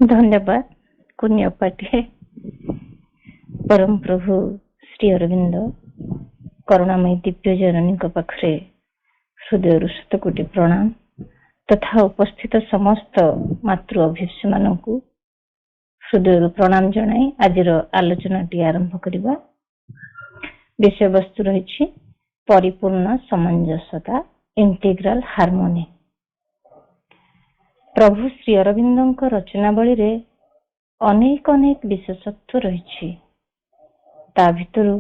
धन्यवाद पुण्यपाठे परम प्रभु श्री अरविंद करुणामयी दिव्य जननी पाखे हृदय शतकोटि प्रणाम तथा उपस्थित समस्त मातृ अभिष्य मानू हृदय प्रणाम जनाई आज आलोचना आरंभ करवा। विषय वस्तु रही परिपूर्ण सामंजस्यता इंटीग्राल हार्मोनी। प्रभु श्री अरविंदों रचनावली रे अनेक अनेक विशेषत्व रही। ता भितर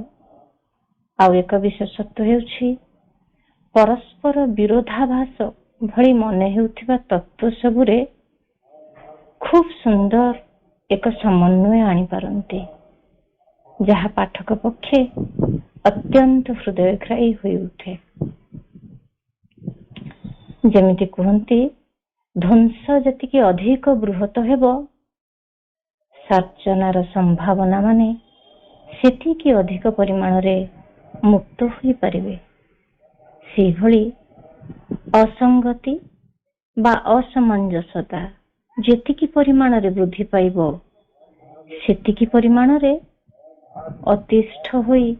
आउ एक विशेषत्व हेउछि परस्पर विरोधाभास भली मने हेउथिबा तत्व सबुरे खूब सुंदर एक समन्वय आनी पारंती, जहा पाठक पक्षे अत्यंत हृदयग्राही होई उठे। जेमिति कहंती ध्वंस जतिके अधिक बृहत हेबो सर्जनार संभावना माने सेतिके अधिक परिमाण रे मुक्त होई परिबे। सेहि भली असंगति बा असमंजसता जेतिकी परिमाण रे वृद्धि पाइबो सेतिकी परिमाण रे अतिष्ठ होई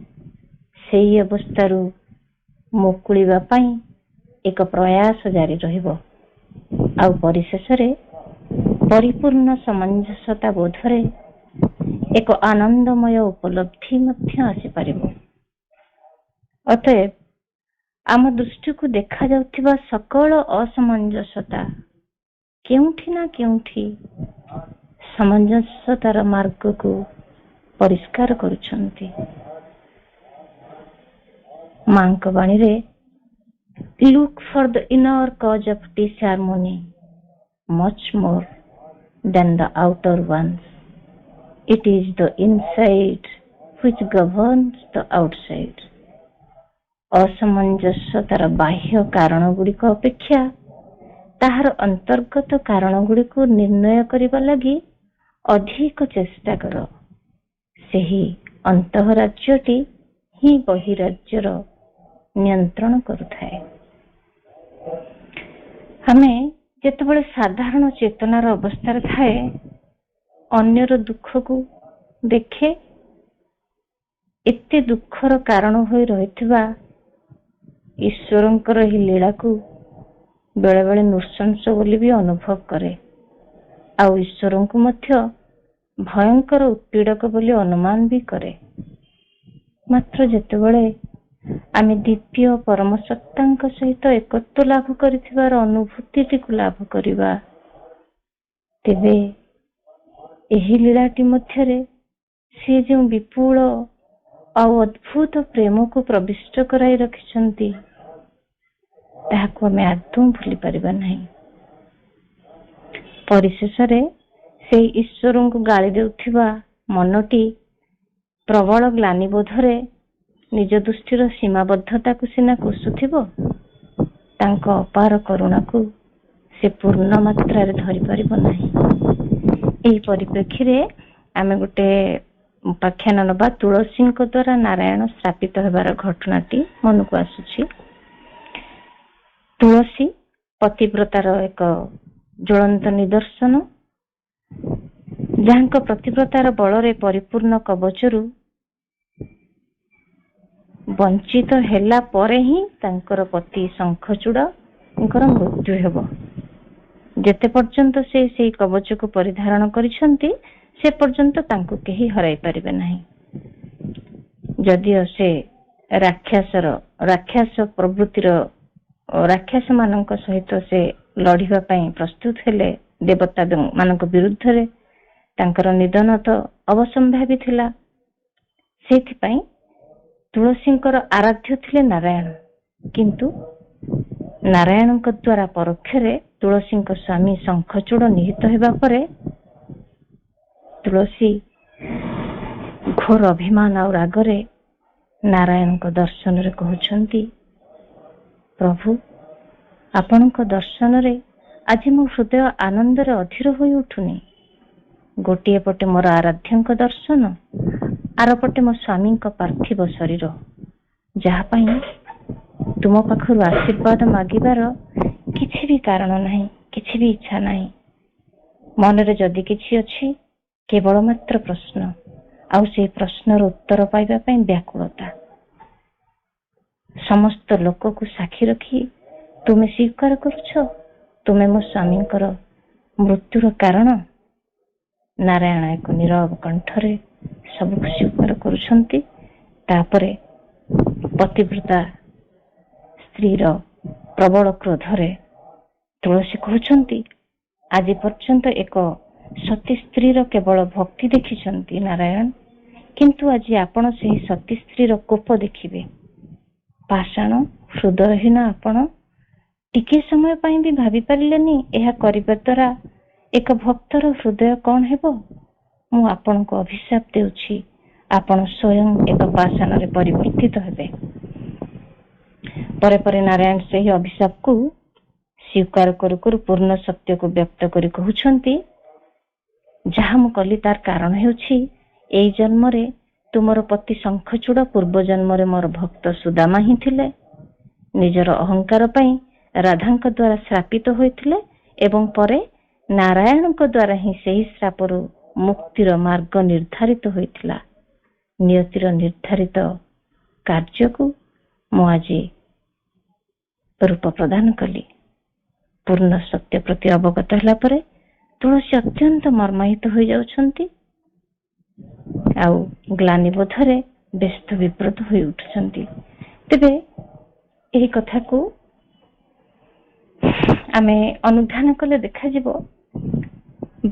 सेही अवस्थारू मुकुलिबा पई एक प्रयास जारी रहिबो। आउ परिशेष रे परिपूर्ण सामंजस्यता बोधरे एक आनंदमय उपलब्धि मध्य आसी पारिबो। अतएव आम दृष्टि को देखा जाउथिबा सकल असमंजसता केउठी ना केउठी सामंजस्यतार मार्ग को परिष्कार करुछंती। मांक बाणी रे look for the inner cause of disharmony much more than the outer ones. It is the inside which governs the outside. असमंजस्यतार बाह्य कारण गुड़िक अपेक्षा ताहार अंतर्गत कारण गुड़िक निर्णय करिबा लागि अधिक चेष्टा कर। सेही अंतःराज्यटी ही बहिराज्यर नियंत्रण करुथाए। हमें जेतेबेले साधारण चेतनार अवस्था थाए अन्यर दुख को देखे एते दुखर कारण होई रहितबा ईश्वरंकर ही लीला को बेले बेले नृशंस बोली भी अनुभव करे। आउ ईश्वर को मध्य भयंकर उत्पीड़क बोली अनुमान भी करे। मात्र जेतेबेले आमे दिव्य परम सत्तांक सहित एकत्व लाभ करिथिबार अनुभूति को लाभ करिबा तेबे एही लीलाटी मध्यरे से जो विपुल और अद्भुत प्रेम को प्रविष्ट कराई रखिछंती ताहाको आमे आदौ भूली परिबा नहीं। परिशेष रे से ईश्वर को गाली देउथिबा मनटी प्रबल ग्लानि बोधरे निज दृष्टिर सीमाबद्धता को सीना कोसुथिबो तांको अपार करुणा को से पूर्ण मात्रा रे धरि परिबो नाही। एही परिप्रेक्षी रे आमे गोटे उपाख्यान नबा तुलसी द्वारा नारायण स्थापित हेबार घटनाटी मन को आसुछि। तुलसी पतिव्रतार एक ज्वलंत निदर्शन, जहांक प्रतिव्रतार बलरे परिपूर्ण कवचरू वंचित हेला परे ही तांकर पति शंखचूड़ मृत्यु हेब। जेते पर्यंत से कवच को परिधारण करिसंती से पर्यंत तांको केही हराई परिबे नाही। जदिओ से राक्षस प्रवृत्तिर राक्षस मानक सहित से लड़िबा पई प्रस्तुत हेले देवता मानक विरुद्ध रे तांकर निधन तो अवसंभावी थिला। सेथि पई तुलसींकर आराध्य थिले नारायण, किंतु नारायण द्वारा परोक्षरे तुलसी स्वामी शंखचूड़ निहित हेबा परे तुलसी घोर अभिमान और रागरे नारायण दर्शन रे कहउछंती, प्रभु आपनक दर्शन रे आज मो हृदय आनंद रे अधीर होई उठुनी। गोटिए पटे मोर आराध्यंक दर्शन, आरपटे मो स्वामी पार्थिव शरीर, जहाँ तुम पाखर आशीर्वाद मागिबार किछि भी कारण नहीं, किछि भी इच्छा नहीं। ମନରେ ଯଦି କିଛି ଅଛି କେବଳ ମାତ୍ର ପ୍ରଶ୍ନ, ଆଉ ସେଇ ପ୍ରଶ୍ନର ଉତ୍ତର ପାଇବା ପାଇଁ ବ୍ୟାକୁଳତା। ସମସ୍ତ ଲୋକକୁ ସାକ୍ଷୀ ରଖି ତୁମେ ସ୍ୱୀକାର କରୁଛ ତୁମେ ମୋ ସ୍ୱାମୀଙ୍କର ମୃତ୍ୟୁର କାରଣ। ନାରାୟଣ ଏକ ନୀରବ କଣ୍ଠରେ ସବୁକୁ ସ୍ୱୀକାର କରୁଛନ୍ତି। ତାପରେ ପତିବ୍ରତା ସ୍ତ୍ରୀର ପ୍ରବଳ କ୍ରୋଧରେ ତୁଳସୀ କହୁଛନ୍ତି, ଆଜି ପର୍ଯ୍ୟନ୍ତ ଏକ ସତୀ ସ୍ତ୍ରୀର କେବଳ ଭକ୍ତି ଦେଖିଛନ୍ତି ନାରାୟଣ, କିନ୍ତୁ ଆଜି ଆପଣ ସେହି ସତୀ ସ୍ତ୍ରୀର କୋପ ଦେଖିବେ। ପାଷାଣ ହୃଦୟହୀନ ଆପଣ ଟିକେ ସମୟ ପାଇଁ ବି ଭାବି ପାରିଲେନି ଏହା କରିବା ଦ୍ୱାରା ଏକ ଭକ୍ତର ହୃଦୟ କଣ ହେବ। ମୁଁ ଆପଣଙ୍କୁ ଅଭିଶାପ ଦେଉଛି, ଆପଣ ସ୍ୱୟଂ ଏକ ପାଷାଣରେ ପରିବର୍ତ୍ତିତ ହେବେ। ପରେ ପରେ ନାରାୟଣ ସେହି ଅଭିଶାପକୁ ସ୍ୱୀକାର କରୁ କରୁ ପୂର୍ଣ୍ଣ ସତ୍ୟକୁ ବ୍ୟକ୍ତ କରି କହୁଛନ୍ତି, ଯାହା ମୁଁ କଲି ତାର କାରଣ ହେଉଛି ଏଇ ଜନ୍ମରେ ତୁମର ପତି ଶଙ୍ଖଚୂଡ଼ ପୂର୍ବ ଜନ୍ମରେ ମୋର ଭକ୍ତ ସୁଦାମା ହିଁ ଥିଲେ। ନିଜର ଅହଙ୍କାର ପାଇଁ ରାଧାଙ୍କ ଦ୍ୱାରା ଶ୍ରାପିତ ହୋଇଥିଲେ ଏବଂ ପରେ ନାରାୟଣଙ୍କ ଦ୍ୱାରା ହିଁ ସେହି ଶ୍ରାପରୁ ମୁକ୍ତିର ମାର୍ଗ ନିର୍ଦ୍ଧାରିତ ହୋଇଥିଲା। ନିୟତିର ନିର୍ଦ୍ଧାରିତ କାର୍ଯ୍ୟକୁ ମୁଁ ଆଜି ରୂପ ପ୍ରଦାନ କଲି। ପୂର୍ଣ୍ଣ ସତ୍ୟ ପ୍ରତି ଅବଗତ ହେଲା ପରେ ତୁଳସୀ ଅତ୍ୟନ୍ତ ମର୍ମାହିତ ହୋଇଯାଉଛନ୍ତି ଆଉ ଗ୍ଲାନିବୋଧରେ ବ୍ୟସ୍ତ ବିବ୍ରତ ହୋଇ ଉଠୁଛନ୍ତି। ତେବେ ଏହି କଥାକୁ ଆମେ ଅନୁଧ୍ୟାନ କଲେ ଦେଖାଯିବ,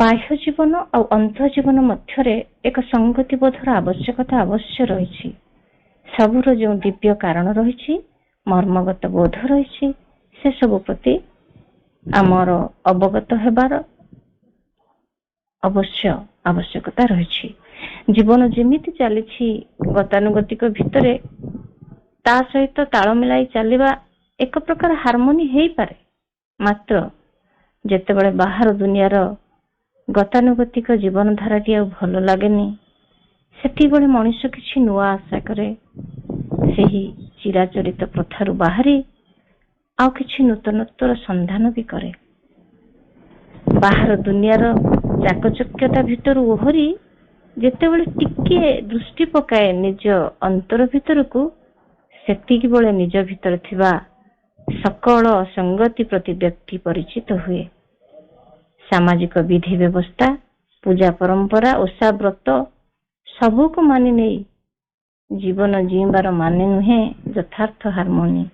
ବାହ୍ୟ ଜୀବନ ଆଉ ଅନ୍ତଃ ଜୀବନ ମଧ୍ୟରେ ଏକ ସଂଗତି ବୋଧର ଆବଶ୍ୟକତା ଅବଶ୍ୟ ରହିଛି। ସବୁର ଯେଉଁ ଦିବ୍ୟ କାରଣ ରହିଛି, ମର୍ମଗତ ବୋଧ ରହିଛି, ସେ ସବୁ ପ୍ରତି ଆମର ଅବଗତ ହେବାର ଅବଶ୍ୟ ଆବଶ୍ୟକତା ରହିଛି। ଜୀବନ ଯେମିତି ଚାଲିଛି ଗତାନୁଗତିକ ଭିତରେ ତା ସହିତ ତାଳ ମିଳାଇ ଚାଲିବା ଏକ ପ୍ରକାର ହାରମୋନି ହେଇପାରେ, ମାତ୍ର ଯେତେବେଳେ ବାହାର ଦୁନିଆର ଗତାନୁଗତିକ ଜୀବନ ଧାରାଟି ଆଉ ଭଲ ଲାଗେନି, ସେତିକିବେଳେ ମଣିଷ କିଛି ନୂଆ ଆଶା କରେ। ସେହି ଚିରାଚରିତ ପ୍ରଥାରୁ ବାହାରି ଆଉ କିଛି ନୂତନତ୍ୱର ସନ୍ଧାନ ବି କରେ। ବାହାର ଦୁନିଆର ଚାକଚକ୍ୟତା ଭିତରୁ ଓହରି ଯେତେବେଳେ ଟିକେ ଦୃଷ୍ଟି ପକାଏ ନିଜ ଅନ୍ତର ଭିତରକୁ, ସେତିକି ବେଳେ ନିଜ ଭିତରେ ଥିବା ସକଳ ଅସଙ୍ଗତି ପ୍ରତି ବ୍ୟକ୍ତି ପରିଚିତ ହୁଏ। ସାମାଜିକ ବିଧି ବ୍ୟବସ୍ଥା, ପୂଜା ପରମ୍ପରା, ଓଷା ବ୍ରତ ସବୁକୁ ମାନି ନେଇ ଜୀବନ ଜୀଇବାର ମାନେ ନୁହେଁ ଯଥାର୍ଥ ହାରମୋନି।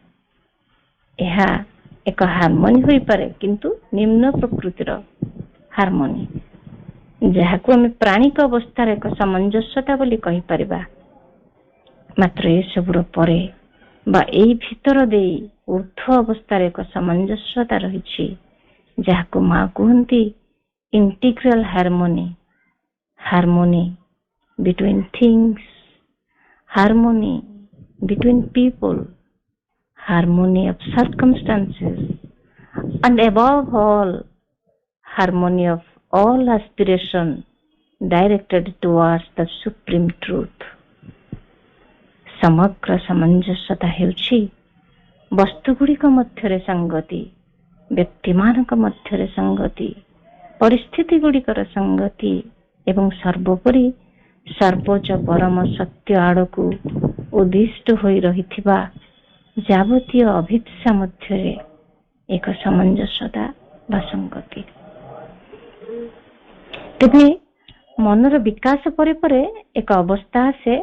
ଏହା ଏକ ହାରମୋନି ହୋଇପାରେ, କିନ୍ତୁ ନିମ୍ନ ପ୍ରକୃତିର ହାରମୋନି, ଯାହାକୁ ଆମେ ପ୍ରାଣିକ ଅବସ୍ଥାର ଏକ ସାମଞ୍ଜସ୍ୟତା ବୋଲି କହିପାରିବା। ମାତ୍ର ଏସବୁର ପରେ ବା ଏଇ ଭିତର ଦେଇ ଊର୍ଦ୍ଧ୍ୱ ଅବସ୍ଥାରେ ଏକ ସାମଞ୍ଜସ୍ୟତା ରହିଛି, ଯାହାକୁ ମା କୁହନ୍ତି integral harmony. Harmony between things, harmony between people, harmony of circumstances, and above all, harmony of all aspiration directed towards the supreme truth. ସମଗ୍ର ସାମଞ୍ଜସ୍ୟତା ହେଉଛି ବସ୍ତୁଗୁଡ଼ିକ ମଧ୍ୟରେ ସଙ୍ଗତି, ବ୍ୟକ୍ତିମାନଙ୍କ ମଧ୍ୟରେ ସଙ୍ଗତି, ପରିସ୍ଥିତି ଗୁଡ଼ିକର ସଙ୍ଗତି ଏବଂ ସର୍ବୋପରି ସର୍ବୋଚ୍ଚ ପରମ ସତ୍ୟ ଆଡ଼କୁ ଉଦ୍ଦିଷ୍ଟ ହୋଇ ରହିଥିବା ଯାବତୀୟ ଅଭିପ୍ସା ମଧ୍ୟରେ ଏକ ସାମଞ୍ଜସ୍ୟତା ବା ସଙ୍ଗତି। ତେବେ ମନର ବିକାଶ ପରେ ପରେ ଏକ ଅବସ୍ଥା ଆସେ,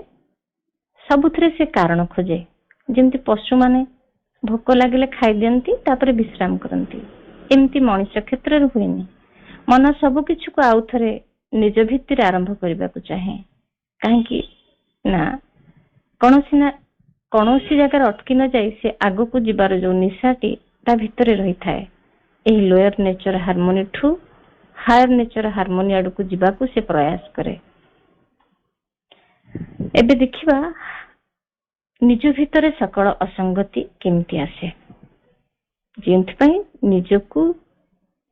ସବୁଥିରେ ସେ କାରଣ ଖୋଜେ। ଯେମିତି ପଶୁମାନେ ଭୋକ ଲାଗିଲେ ଖାଇଦିଅନ୍ତି, ତାପରେ ବିଶ୍ରାମ କରନ୍ତି, ଏମିତି ମଣିଷ କ୍ଷେତ୍ରରେ ହୁଏନି। ମନ ସବୁ କିଛିକୁ ଆଉ ଥରେ ନିଜ ଭିତରେ ଆରମ୍ଭ କରିବାକୁ ଚାହେଁ। କାହିଁକି ନା କୌଣସି ଜାଗାରେ ଅଟକି ନ ଯାଇ ସେ ଆଗକୁ ଯିବାର ଯୋଉ ନିଶାଟି ତା ଭିତରେ ରହିଥାଏ, ଏହି ଲୋୟର ନେଚର ହାରମୋନି ଠୁ ହାୟର ନେଚର ହାରମୋନି ଆଡକୁ ଯିବାକୁ ସେ ପ୍ରୟାସ କରେ। ଏବେ ଦେଖିବା ନିଜ ଭିତରେ ସକଳ ଅସଙ୍ଗତି କେମିତି ଆସେ, ଯେଉଁଥିପାଇଁ ନିଜକୁ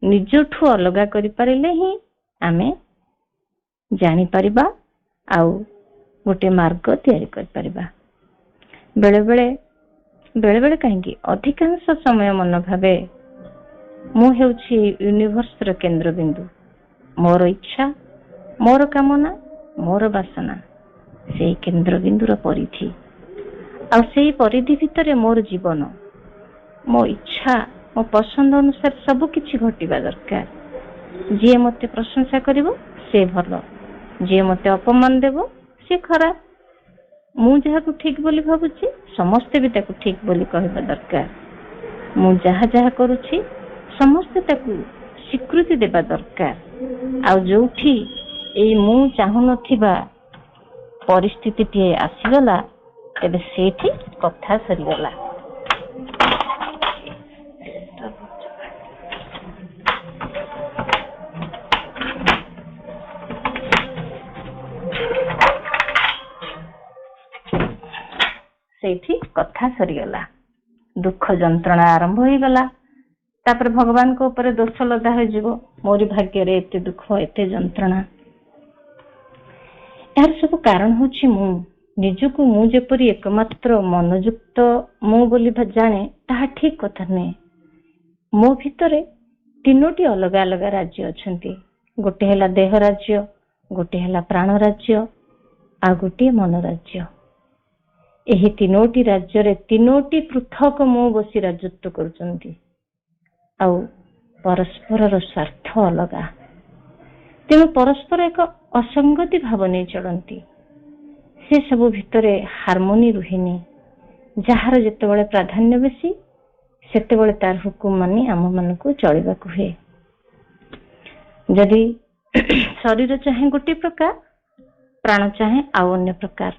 ନିଜଠୁ ଅଲଗା କରିପାରିଲେ ହିଁ ଆମେ ଜାଣିପାରିବା ଆଉ ଗୋଟେ ମାର୍ଗ ତିଆରି କରିପାରିବା। ବେଳେ ବେଳେ କାହିଁକି ଅଧିକାଂଶ ସମୟ ମନ ଭାବେ ମୁଁ ହେଉଛି ୟୁନିଭର୍ସର କେନ୍ଦ୍ରବିନ୍ଦୁ, ମୋର ଇଚ୍ଛା, ମୋର କାମନା, ମୋର ବାସନା ସେଇ କେନ୍ଦ୍ରବିନ୍ଦୁର ପରିଧି। ଆଉ ସେଇ ପରିଧି ଭିତରେ ମୋର ଜୀବନ, ମୋ ଇଚ୍ଛା, ମୋ ପସନ୍ଦ ଅନୁସାରେ ସବୁ କିଛି ଘଟିବା ଦରକାର। ଯିଏ ମତେ ପ୍ରଶଂସା କରିବ ସେ ଭଲ, ଯିଏ ମତେ ଅପମାନ ଦେବ ସେ ଖରାପ। ମୁଁ ଯାହାକୁ ଠିକ ବୋଲି ଭାବୁଛି ସମସ୍ତେ ବି ତାକୁ ଠିକ ବୋଲି କହିବା ଦରକାର। ମୁଁ ଯାହା ଯାହା କରୁଛି ସମସ୍ତେ ତାକୁ ସ୍ୱୀକୃତି ଦେବା ଦରକାର। ଆଉ ଯୋଉଠି ଏଇ ମୁଁ ଚାହୁଁନଥିବା ପରିସ୍ଥିତିଟିଏ ଆସିଗଲା, ତେବେ ସେଇଠି କଥା ସରିଗଲା। ସେଇଠି କଥା ସରିଗଲା, ଦୁଃଖ ଯନ୍ତ୍ରଣା ଆରମ୍ଭ ହେଇଗଲା। ତାପରେ ଭଗବାନଙ୍କ ଉପରେ ଦୋଷ ଲଦା ହୋଇଯିବ, ମୋରି ଭାଗ୍ୟରେ ଏତେ ଦୁଃଖ, ଏତେ ଯନ୍ତ୍ରଣା। ଏହାର ସବୁ କାରଣ ହଉଛି ମୁଁ। ନିଜକୁ ମୁଁ ଯେପରି ଏକମାତ୍ର ମନଯୁକ୍ତ ମୁଁ ବୋଲି ଜାଣେ, ତାହା ଠିକ କଥା ନୁହେଁ। ମୋ ଭିତରେ ତିନୋଟି ଅଲଗା ଅଲଗା ରାଜ୍ୟ ଅଛନ୍ତି। ଗୋଟେ ହେଲା ଦେହ ରାଜ୍ୟ, ଗୋଟେ ହେଲା ପ୍ରାଣ ରାଜ୍ୟ, ଆଉ ଗୋଟିଏ ମନ ରାଜ୍ୟ। ଏହି ତିନୋଟି ରାଜ୍ୟରେ ତିନୋଟି ପୃଥକ ମୁଁ ବସି ରାଜତ୍ୱ କରୁଛନ୍ତି, ଆଉ ପରସ୍ପରର ସ୍ୱାର୍ଥ ଅଲଗା। ତେଣୁ ପରସ୍ପର ଏକ ଅସଙ୍ଗତି ଭାବ ନେଇ ଚଳନ୍ତି। ସେ ସବୁ ଭିତରେ ହାରମୋନି ରୁହେନି। ଯାହାର ଯେତେବେଳେ ପ୍ରାଧାନ୍ୟ ବେଶୀ, ସେତେବେଳେ ତାର ହୁକୁମ ମାନି ଆମ ମାନଙ୍କୁ ଚଳିବାକୁ ହୁଏ। ଯଦି ଶରୀର ଚାହେଁ ଗୋଟିଏ ପ୍ରକାର, ପ୍ରାଣ ଚାହେଁ ଆଉ ଅନ୍ୟ ପ୍ରକାର,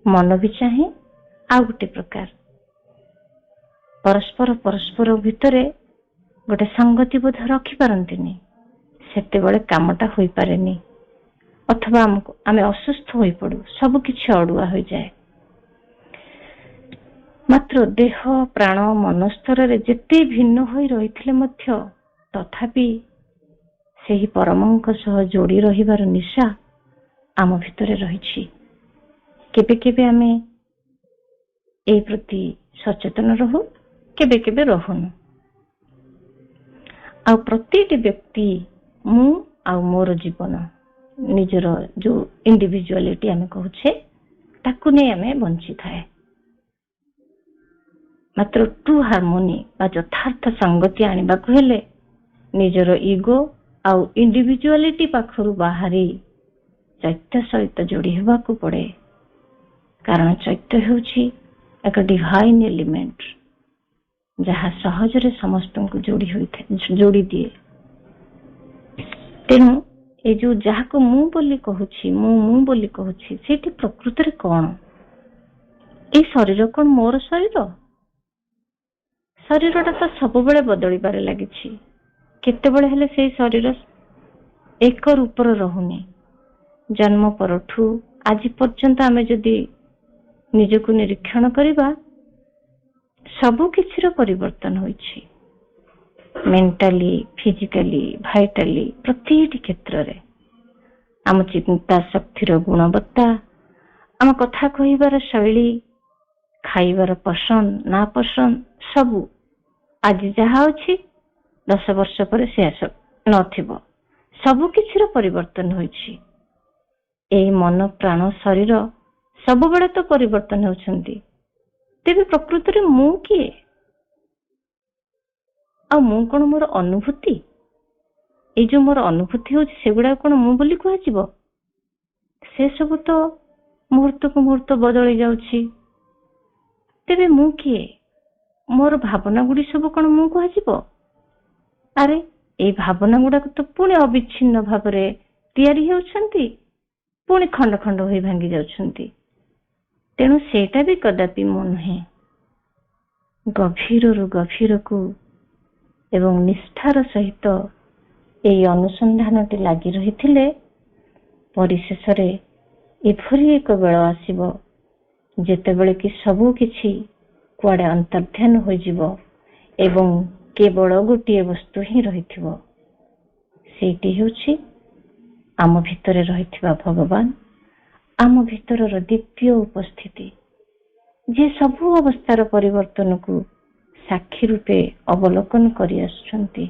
ମନ ବି ଚାହେଁ ଆଉ ଗୋଟେ ପ୍ରକାର। ପରସ୍ପର ଭିତରେ ଗୋଟେ ସଙ୍ଗତି ବୋଧ ରଖିପାରନ୍ତିନି, ସେତେବେଳେ କାମଟା ହୋଇପାରେନି, ଅଥବା ଆମେ ଅସୁସ୍ଥ ହୋଇପଡୁ, ସବୁ କିଛି ଅଡୁଆ ହୋଇଯାଏ। ମାତ୍ର ଦେହ ପ୍ରାଣ ମନ ସ୍ତରରେ ଯେତେ ଭିନ୍ନ ହୋଇ ରହିଥିଲେ ମଧ୍ୟ ତଥାପି ସେହି ପରମଙ୍କ ସହ ଯୋଡି ରହିବାର ନିଶା ଆମ ଭିତରେ ରହିଛି। କେବେ କେବେ ଆମେ ଏଇ ପ୍ରତି ସଚେତନ ରହୁ, କେବେ କେବେ ରହୁନୁ। ଆଉ ପ୍ରତିଟି ବ୍ୟକ୍ତି ମୁଁ ଆଉ ମୋର ଜୀବନ, ନିଜର ଯୋଉ ଇଣ୍ଡିଭିଜୁଆଲିଟି ଆମେ କହୁଛେ, ତାକୁ ନେଇ ଆମେ ବଞ୍ଚିଥାଏ। ମାତ୍ର ଟ୍ରୁ ହାରମୋନି ବା ଯଥାର୍ଥ ସଙ୍ଗତି ଆଣିବାକୁ ହେଲେ ନିଜର ଇଗୋ ଆଉ ଇଣ୍ଡିଭିଜୁଆଲିଟି ପାଖରୁ ବାହାରି ଚୈତ୍ୟ ସହିତ ଯୋଡି ହେବାକୁ ପଡେ। କାରଣ ଚୈତ୍ୟ ହେଉଛି ଏକ ଡିଭାଇନ ଏଲିମେଣ୍ଟ, ଯାହା ସହଜରେ ସମସ୍ତଙ୍କୁ ଯୋଡି ଦିଏ। ତେଣୁ ଏ ଯୋଉ ଯାହାକୁ ମୁଁ ବୋଲି କହୁଛି, ମୁଁ ବୋଲି କହୁଛି, ସେଇଠି ପ୍ରକୃତରେ କଣ? ଏଇ ଶରୀର କଣ ମୋର ଶରୀର? ଶରୀରଟା ତ ସବୁବେଳେ ବଦଳିବାରେ ଲାଗିଛି। କେତେବେଳେ ହେଲେ ସେଇ ଶରୀର ଏକ ରୂପର ରହୁନି। ଜନ୍ମ ପରଠୁ ଆଜି ପର୍ଯ୍ୟନ୍ତ ଆମେ ଯଦି ନିଜକୁ ନିରୀକ୍ଷଣ କରିବା, ସବୁ କିଛିର ପରିବର୍ତ୍ତନ ହୋଇଛି। ମେଣ୍ଟାଲି, ଫିଜିକାଲି, ଭାଇଟାଲି, ପ୍ରତିଟି କ୍ଷେତ୍ରରେ ଆମ ଚିନ୍ତା ଶକ୍ତିର ଗୁଣବତ୍ତା, ଆମ କଥା କହିବାର ଶୈଳୀ, ଖାଇବାର ପସନ୍ଦ ନା ପସନ୍ଦ, ସବୁ ଆଜି ଯାହା ଅଛି 10 ବର୍ଷ ପରେ ସେ ନଥିବ। ସବୁ କିଛିର ପରିବର୍ତ୍ତନ ହୋଇଛି। ଏଇ ମନ ପ୍ରାଣ ଶରୀର ସବୁବେଳେ ତ ପରିବର୍ତ୍ତନ ହେଉଛନ୍ତି। ତେବେ ପ୍ରକୃତରେ ମୁଁ କିଏ? ଆଉ ମୁଁ କଣ ମୋର ଅନୁଭୂତି? ଏଇ ଯୋଉ ମୋର ଅନୁଭୂତି ହଉଛି, ସେଗୁଡାକ କଣ ମୁଁ ବୋଲି କୁହାଯିବ? ସେ ସବୁ ତ ମୁହୂର୍ତ୍ତକୁ ମୁହୂର୍ତ୍ତ ବଦଳି ଯାଉଛି। ତେବେ ମୁଁ କିଏ? ମୋର ଭାବନା ଗୁଡି ସବୁ କଣ ମୁଁ କୁହାଯିବ? ଆରେ ଏଇ ଭାବନା ଗୁଡାକ ତ ପୁଣି ଅବିଚ୍ଛିନ୍ନ ଭାବରେ ତିଆରି ହେଉଛନ୍ତି, ପୁଣି ଖଣ୍ଡ ଖଣ୍ଡ ହୋଇ ଭାଙ୍ଗି ଯାଉଛନ୍ତି। ତେଣୁ ସେଇଟା ବି କଦାପି ମୁଁ ନୁହେଁ। ଗଭୀରରୁ ଗଭୀରକୁ ଏବଂ ନିଷ୍ଠାର ସହିତ ଏହି ଅନୁସନ୍ଧାନଟି ଲାଗି ରହିଥିଲେ ପରିଶେଷରେ ଏଭଳି ଏକ ବେଳ ଆସିବ, ଯେତେବେଳେ କି ସବୁ କିଛି କୁଆଡେ ଅନ୍ତର୍ଧ୍ୟାନ ହୋଇଯିବ ଏବଂ କେବଳ ଗୋଟିଏ ବସ୍ତୁ ହିଁ ରହିଥିବ। ସେଇଟି ହେଉଛି ଆମ ଭିତରେ ରହିଥିବା ଭଗବାନ, ଆମ ଭିତରର ଦିବ୍ୟ ଉପସ୍ଥିତି, ଯିଏ ସବୁ ଅବସ୍ଥାର ପରିବର୍ତ୍ତନକୁ ସାକ୍ଷୀ ରୂପେ ଅବଲୋକନ କରି ଆସୁଛନ୍ତି।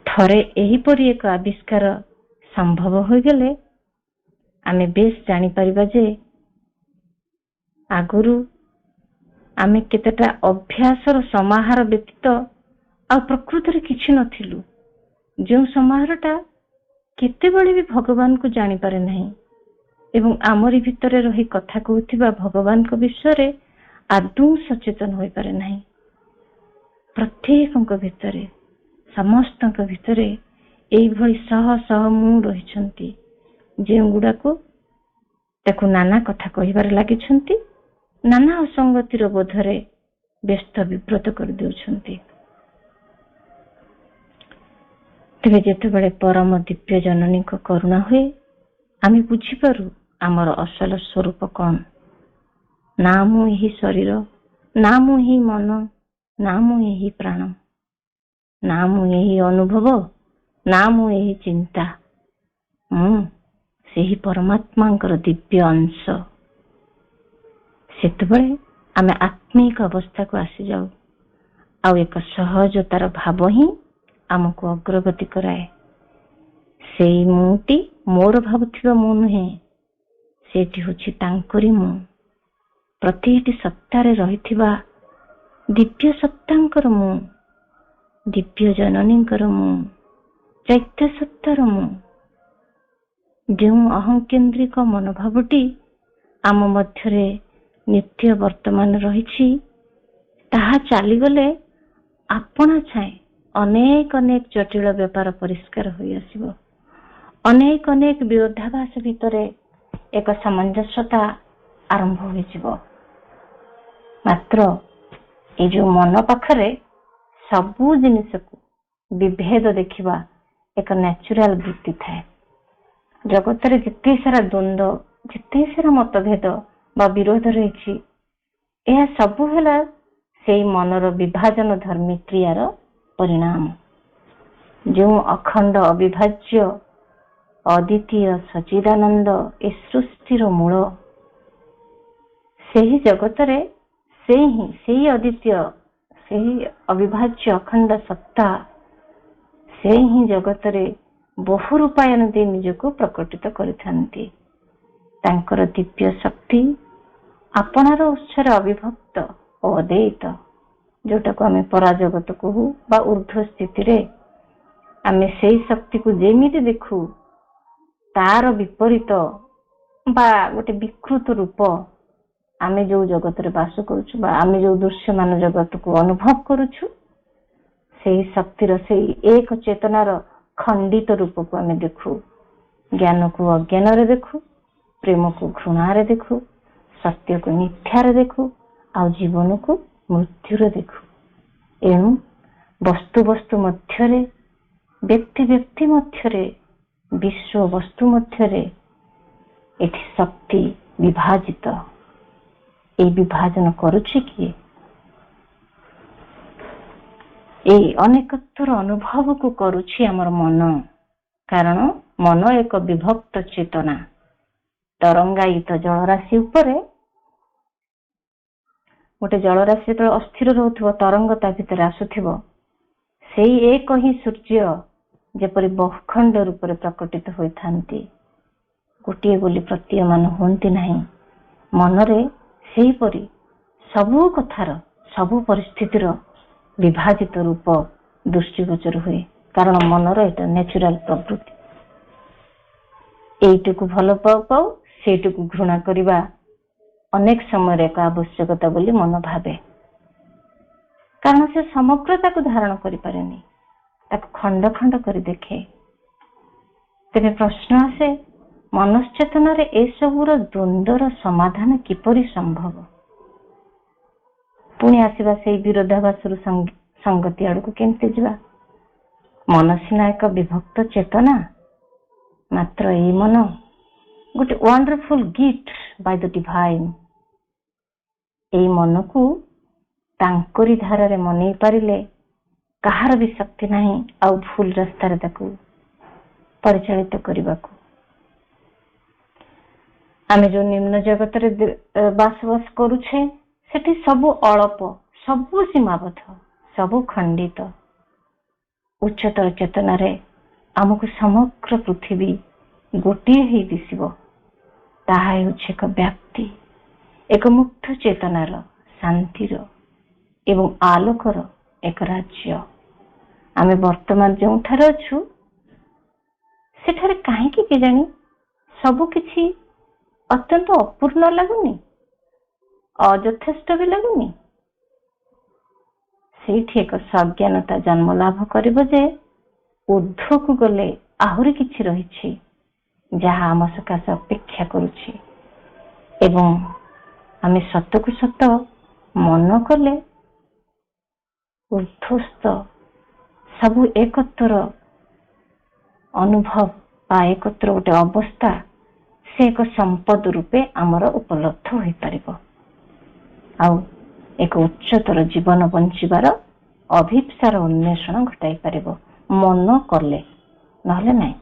ଥରେ ଏହିପରି ଏକ ଆବିଷ୍କାର ସମ୍ଭବ ହୋଇଗଲେ ଆମେ ବେଶ ଜାଣିପାରିବା ଯେ ଆଗରୁ ଆମେ କେତେଟା ଅଭ୍ୟାସର ସମାହାର ବ୍ୟତୀତ ଆଉ ପ୍ରକୃତରେ କିଛି ନଥିଲୁ, ଯେଉଁ ସମାହାରଟା କେତେବେଳେ ବି ଭଗବାନଙ୍କୁ ଜାଣିପାରେ ନାହିଁ ଏବଂ ଆମରି ଭିତରେ ରହି କଥା କହୁଥିବା ଭଗବାନଙ୍କ ବିଷୟରେ ଆଦୌ ସଚେତନ ହୋଇପାରେ ନାହିଁ। ପ୍ରତ୍ୟେକଙ୍କ ଭିତରେ, ସମସ୍ତଙ୍କ ଭିତରେ ଏଇଭଳି ଶହ ଶହ ମୁଁ ରହିଛନ୍ତି, ଯେଉଁଗୁଡାକୁ ତାକୁ ନାନା କଥା କହିବାରେ ଲାଗିଛନ୍ତି, ନାନା ଅସଙ୍ଗତିର ବୋଧରେ ବ୍ୟସ୍ତ ବିବ୍ରତ କରିଦେଉଛନ୍ତି। ତେବେ ଯେତେବେଳେ ପରମ ଦିବ୍ୟ ଜନନୀଙ୍କ କରୁଣା ହୁଏ, ଆମେ ବୁଝିପାରୁ ଆମର ଅସଲ ସ୍ୱରୂପ କଣ। ନା ମୁଁ ଏହି ଶରୀର, ନା ମୁଁ ଏହି ମନ, ନା ମୁଁ ଏହି ପ୍ରାଣ, ନା ମୁଁ ଏହି ଅନୁଭବ, ନା ମୁଁ ଏହି ଚିନ୍ତା। ମୁଁ ସେହି ପରମାତ୍ମାଙ୍କର ଦିବ୍ୟ ଅଂଶ। ସେତେବେଳେ ଆମେ ଆତ୍ମିକ ଅବସ୍ଥାକୁ ଆସିଯାଉ, ଆଉ ଏକ ସହଜତାର ଭାବ ହିଁ ଆମକୁ ଅଗ୍ରଗତି କରାଏ। ସେଇ ମୁଁଟି ମୋର ଭାବୁଥିବା ମୁଁ ନୁହେଁ, ସେଠି ହେଉଛି ତାଙ୍କରି ମୁଁ। ପ୍ରତିଟି ସତ୍ତାରେ ରହିଥିବା ଦିବ୍ୟ ସତ୍ତାଙ୍କର ମୁଁ, ଦିବ୍ୟ ଜନନୀଙ୍କର ମୁଁ, ଚୈତ୍ୟ ସତ୍ତାର ମୁଁ। ଯେଉଁ ଅହଂକେନ୍ଦ୍ରିକ ମନୋଭାବଟି ଆମ ମଧ୍ୟରେ ନିତ୍ୟ ବର୍ତ୍ତମାନ ରହିଛି, ତାହା ଚାଲିଗଲେ ଆପଣା ଛାଏଁ ଅନେକ ଅନେକ ଜଟିଳ ବ୍ୟାପାର ପରିଷ୍କାର ହୋଇ ଆସିବ। ଅନେକ ଅନେକ ବିରୋଧାଭାସ ଭିତରେ ଏକ ସାମଞ୍ଜସ୍ୟତା ଆରମ୍ଭ ହୋଇଯିବ। ମାତ୍ର ଏଇ ଯୋଉ ମନ ପାଖରେ ସବୁ ଜିନିଷକୁ ବିଭେଦ ଦେଖିବା ଏକ ନ୍ୟାଚୁରାଲ ବୃତ୍ତି ଥାଏ। ଜଗତରେ ଯେତେ ସାରା ଦ୍ୱନ୍ଦ୍ୱ, ଯେତେ ସାରା ମତଭେଦ ବା ବିରୋଧ ରହିଛି, ଏହା ସବୁ ହେଲା ସେଇ ମନର ବିଭାଜନ ଧର୍ମୀ କ୍ରିୟାର ପରିଣାମ। ଯେଉଁ ଅଖଣ୍ଡ ଅବିଭାଜ୍ୟ ଅଦ୍ୱିତୀୟ ସଚ୍ଚିଦାନନ୍ଦ ଏ ସୃଷ୍ଟିର ମୂଳ, ସେହି ଜଗତରେ ସେଇ ଅଦ୍ୱିତୀୟ, ସେହି ଅବିଭାଜ୍ୟ ଅଖଣ୍ଡ ସତ୍ତା, ସେ ହିଁ ଜଗତରେ ବହୁ ରୂପାୟନ ଦେଇ ନିଜକୁ ପ୍ରକଟିତ କରିଥାନ୍ତି। ତାଙ୍କର ଦିବ୍ୟ ଶକ୍ତି ଆପଣାର ଉତ୍ସରେ ଅବିଭକ୍ତ ଓ ଅଦ୍ୱୈତ, ଯୋଉଟାକୁ ଆମେ ପରାଜଗତ କହୁ ବା ଊର୍ଦ୍ଧ୍ୱ ସ୍ଥିତିରେ ଆମେ ସେଇ ଶକ୍ତିକୁ ଯେମିତି ଦେଖୁ, ତାର ବିପରୀତ ବା ଗୋଟେ ବିକୃତ ରୂପ ଆମେ ଯୋଉ ଜଗତରେ ବାସ କରୁଛୁ ବା ଆମେ ଯୋଉ ଦୃଶ୍ୟମାନ ଜଗତକୁ ଅନୁଭବ କରୁଛୁ, ସେଇ ଶକ୍ତିର ସେଇ ଏକ ଚେତନାର ଖଣ୍ଡିତ ରୂପକୁ ଆମେ ଦେଖୁ। ଜ୍ଞାନକୁ ଅଜ୍ଞାନରେ ଦେଖୁ, ପ୍ରେମକୁ ଘୃଣାରେ ଦେଖୁ, ସତ୍ୟକୁ ମିଥ୍ୟାରେ ଦେଖୁ, ଆଉ ଜୀବନକୁ ମୃତ୍ୟୁରେ ଦେଖୁ। ଏଣୁ ବସ୍ତୁ ବସ୍ତୁ ମଧ୍ୟରେ, ବ୍ୟକ୍ତି ବ୍ୟକ୍ତି ମଧ୍ୟରେ, ବିଶ୍ୱ ବସ୍ତୁ ମଧ୍ୟରେ ଏଠି ଶକ୍ତି ବିଭାଜିତ। এই ବିଭାଜନ କରୁଛି କିଏ? এই ଅନେକତ୍ୱର ଅନୁଭବକୁ କରୁଛି ଆମର ମନ। କାରଣ ମନ ଏକ ବିଭକ୍ତ ଚେତନା। ତରଙ୍ଗାୟିତ ଜଳରାଶି ଉପରେ ଗୋଟେ ଜଳରାଶି ଯେତେବେଳେ ଅସ୍ଥିର ରହୁଥିବ, ତରଙ୍ଗ ତା ଭିତରେ ଆସୁଥିବ, ସେଇ ଏକ ହିଁ ସୂର୍ଯ୍ୟ ଯେପରି ବହୁଖଣ୍ଡ ରୂପରେ ପ୍ରକଟିତ ହୋଇଥାନ୍ତି, ଗୋଟିଏ ବୋଲି ପ୍ରତୀୟମାନ ହୁଅନ୍ତି ନାହିଁ। ମନରେ ସେହିପରି ସବୁ କଥାର, ସବୁ ପରିସ୍ଥିତିର ବିଭାଜିତ ରୂପ ଦୃଷ୍ଟିଗୋଚର ହୁଏ। କାରଣ ମନର ଏଟା ନ୍ୟାଚୁରାଲ ପ୍ରବୃତ୍ତି। এইটুকু ଭଲ ପାଉ ପାଉ ସେଇଟୁକୁ ଘୃଣା କରିବା ଅନେକ ସମୟରେ ଏକ ଆବଶ୍ୟକତା ବୋଲି ମନ ଭାବେ। କାରଣ ସେ ସମଗ୍ରତାକୁ ଧାରଣ କରିପାରେନି, ତାକୁ ଖଣ୍ଡ ଖଣ୍ଡ କରି ଦେଖେ। ତେବେ ପ୍ରଶ୍ନ ଆସେ, ମନଶ୍ଚେତନାରେ ଏସବୁର ଦ୍ୱନ୍ଦ୍ୱର ସମାଧାନ କିପରି ସମ୍ଭବ? ପୁଣି ଆସିବା ସେଇ ବିରୋଧାଭାସରୁ ସଂଗତି ଆଡକୁ କେମିତି ଯିବା? ମନ ସିନା ଏକ ବିଭକ୍ତ ଚେତନା, ମାତ୍ର ଏଇ ମନ ଗୋଟେ ୱାଣ୍ଡରଫୁଲ ଗିଫ୍ଟ ବାଇ ଦ ଡିଭାଇନ। ଏଇ ମନକୁ ତାଙ୍କରି ଧାରାରେ ମନେଇ ପାରିଲେ କାହାର ବି ଶକ୍ତି ନାହିଁ ଆଉ ଭୁଲ ରାସ୍ତାରେ ତାକୁ ପରିଚାଳିତ କରିବାକୁ। ଆମେ ଯୋଉ ନିମ୍ନ ଜଗତରେ ବାସ କରୁଛେ, ସେଠି ସବୁ ଅଳପ, ସବୁ ସୀମାବଦ୍ଧ, ସବୁ ଖଣ୍ଡିତ। ଉଚ୍ଚତର ଚେତନାରେ ଆମକୁ ସମଗ୍ର ପୃଥିବୀ ଗୋଟିଏ ହେଇ ଦିଶିବ। ତାହା ହେଉଛି ଏକ ବ୍ୟାପ୍ତି, ଏକ ମୁକ୍ତ ଚେତନାର, ଶାନ୍ତିର ଏବଂ ଆଲୋକର ଏକ ରାଜ୍ୟ। ଆମେ ବର୍ତ୍ତମାନ ଯେଉଁଠାରେ ଅଛୁ ସେଠାରେ କାହିଁକି କେଜାଣି ସବୁ କିଛି ଅତ୍ୟନ୍ତ ଅପୂର୍ଣ୍ଣ ଲାଗୁନି, ଅଯଥେଷ୍ଟ ବି ଲାଗୁନି। ସେଇଠି ଏକ ସଜ୍ଞାନତା ଜନ୍ମ ଲାଭ କରିବ ଯେ ଊର୍ଦ୍ଧ୍ୱକୁ ଗଲେ ଆହୁରି କିଛି ରହିଛି ଯାହା ଆମ ସକାଶେ ଅପେକ୍ଷା କରୁଛି, ଏବଂ ଆମେ ସତକୁ ସତ ମନ କଲେ ଊର୍ଦ୍ଧ୍ୱସ୍ଥ ସବୁ ଏକତ୍ର ଅନୁଭବ ବା ଏକତ୍ର ଗୋଟେ ଅବସ୍ଥା, ସେ ଏକ ସମ୍ପଦ ରୂପେ ଆମର ଉପଲବ୍ଧ ହୋଇପାରିବ ଆଉ ଏକ ଉଚ୍ଚତର ଜୀବନ ବଞ୍ଚିବାର ଅଭିପ୍ସାର ଅନ୍ୱେଷଣ ଘଟାଇ ପାରିବ ମନ କଲେ। ନହେଲେ ନାହିଁ,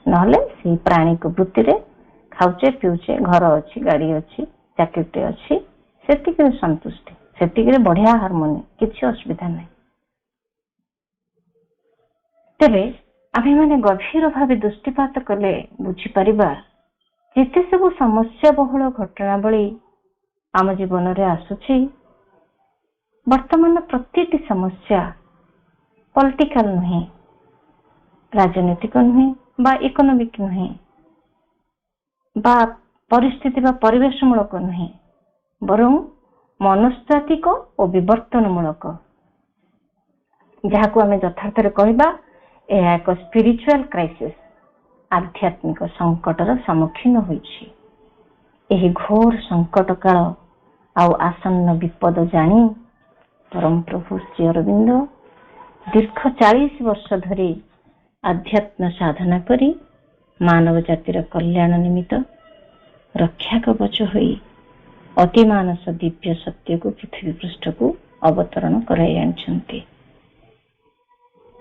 ନହେଲେ ସେଇ ପ୍ରାଣୀକୁ ବୃତ୍ତିରେ ଖାଉଛେ ପିଉଛେ, ଘର ଅଛି, ଗାଡି ଅଛି, ଚାକିରିଟେ ଅଛି, ସେତିକିରେ ସନ୍ତୁଷ୍ଟି, ସେତିକିରେ ବଢିଆ ହାରମୋନି, କିଛି ଅସୁବିଧା ନାହିଁ। ତେବେ ଆମେମାନେ ଗଭୀର ଭାବେ ଦୃଷ୍ଟିପାତ କଲେ ବୁଝିପାରିବା ଯେତେ ସବୁ ସମସ୍ୟା ବହୁଳ ଘଟଣାବଳୀ ଆମ ଜୀବନରେ ଆସୁଛି, ବର୍ତ୍ତମାନ ପ୍ରତିଟି ସମସ୍ୟା ପଲିଟିକାଲ ନୁହେଁ, ରାଜନୈତିକ ନୁହେଁ ବା ଇକୋନୋମିକ ନୁହେଁ ବା ପରିସ୍ଥିତି ବା ପରିବେଶ ମୂଳକ ନୁହେଁ, ବରଂ ମନସ୍ତାତ୍ତ୍ୱିକ ଓ ବିବର୍ତ୍ତନ ମୂଳକ। ଯାହାକୁ ଆମେ ଯଥାର୍ଥରେ କହିବା ଏହା ଏକ ସ୍ପିରିଚୁଆଲ କ୍ରାଇସିସ୍, ଆଧ୍ୟାତ୍ମିକ ସଙ୍କଟର ସମ୍ମୁଖୀନ ହୋଇଛି। ଏହି ଘୋର ସଙ୍କଟ କାଳ ଆଉ ଆସନ୍ନ ବିପଦ ଜାଣି ପରମ ପ୍ରଭୁ ଶ୍ରୀ ଅରବିନ୍ଦ ଦୀର୍ଘ 40 ବର୍ଷ ଧରି ଆଧ୍ୟାତ୍ମ ସାଧନା କରି ମାନବ ଜାତିର କଲ୍ୟାଣ ନିମିତ୍ତ ରକ୍ଷା କବଚ ହୋଇ ଅତିମାନସ ଦିବ୍ୟ ସତ୍ୟକୁ ପୃଥିବୀ ପୃଷ୍ଠକୁ ଅବତରଣ କରାଇ ଆଣିଛନ୍ତି।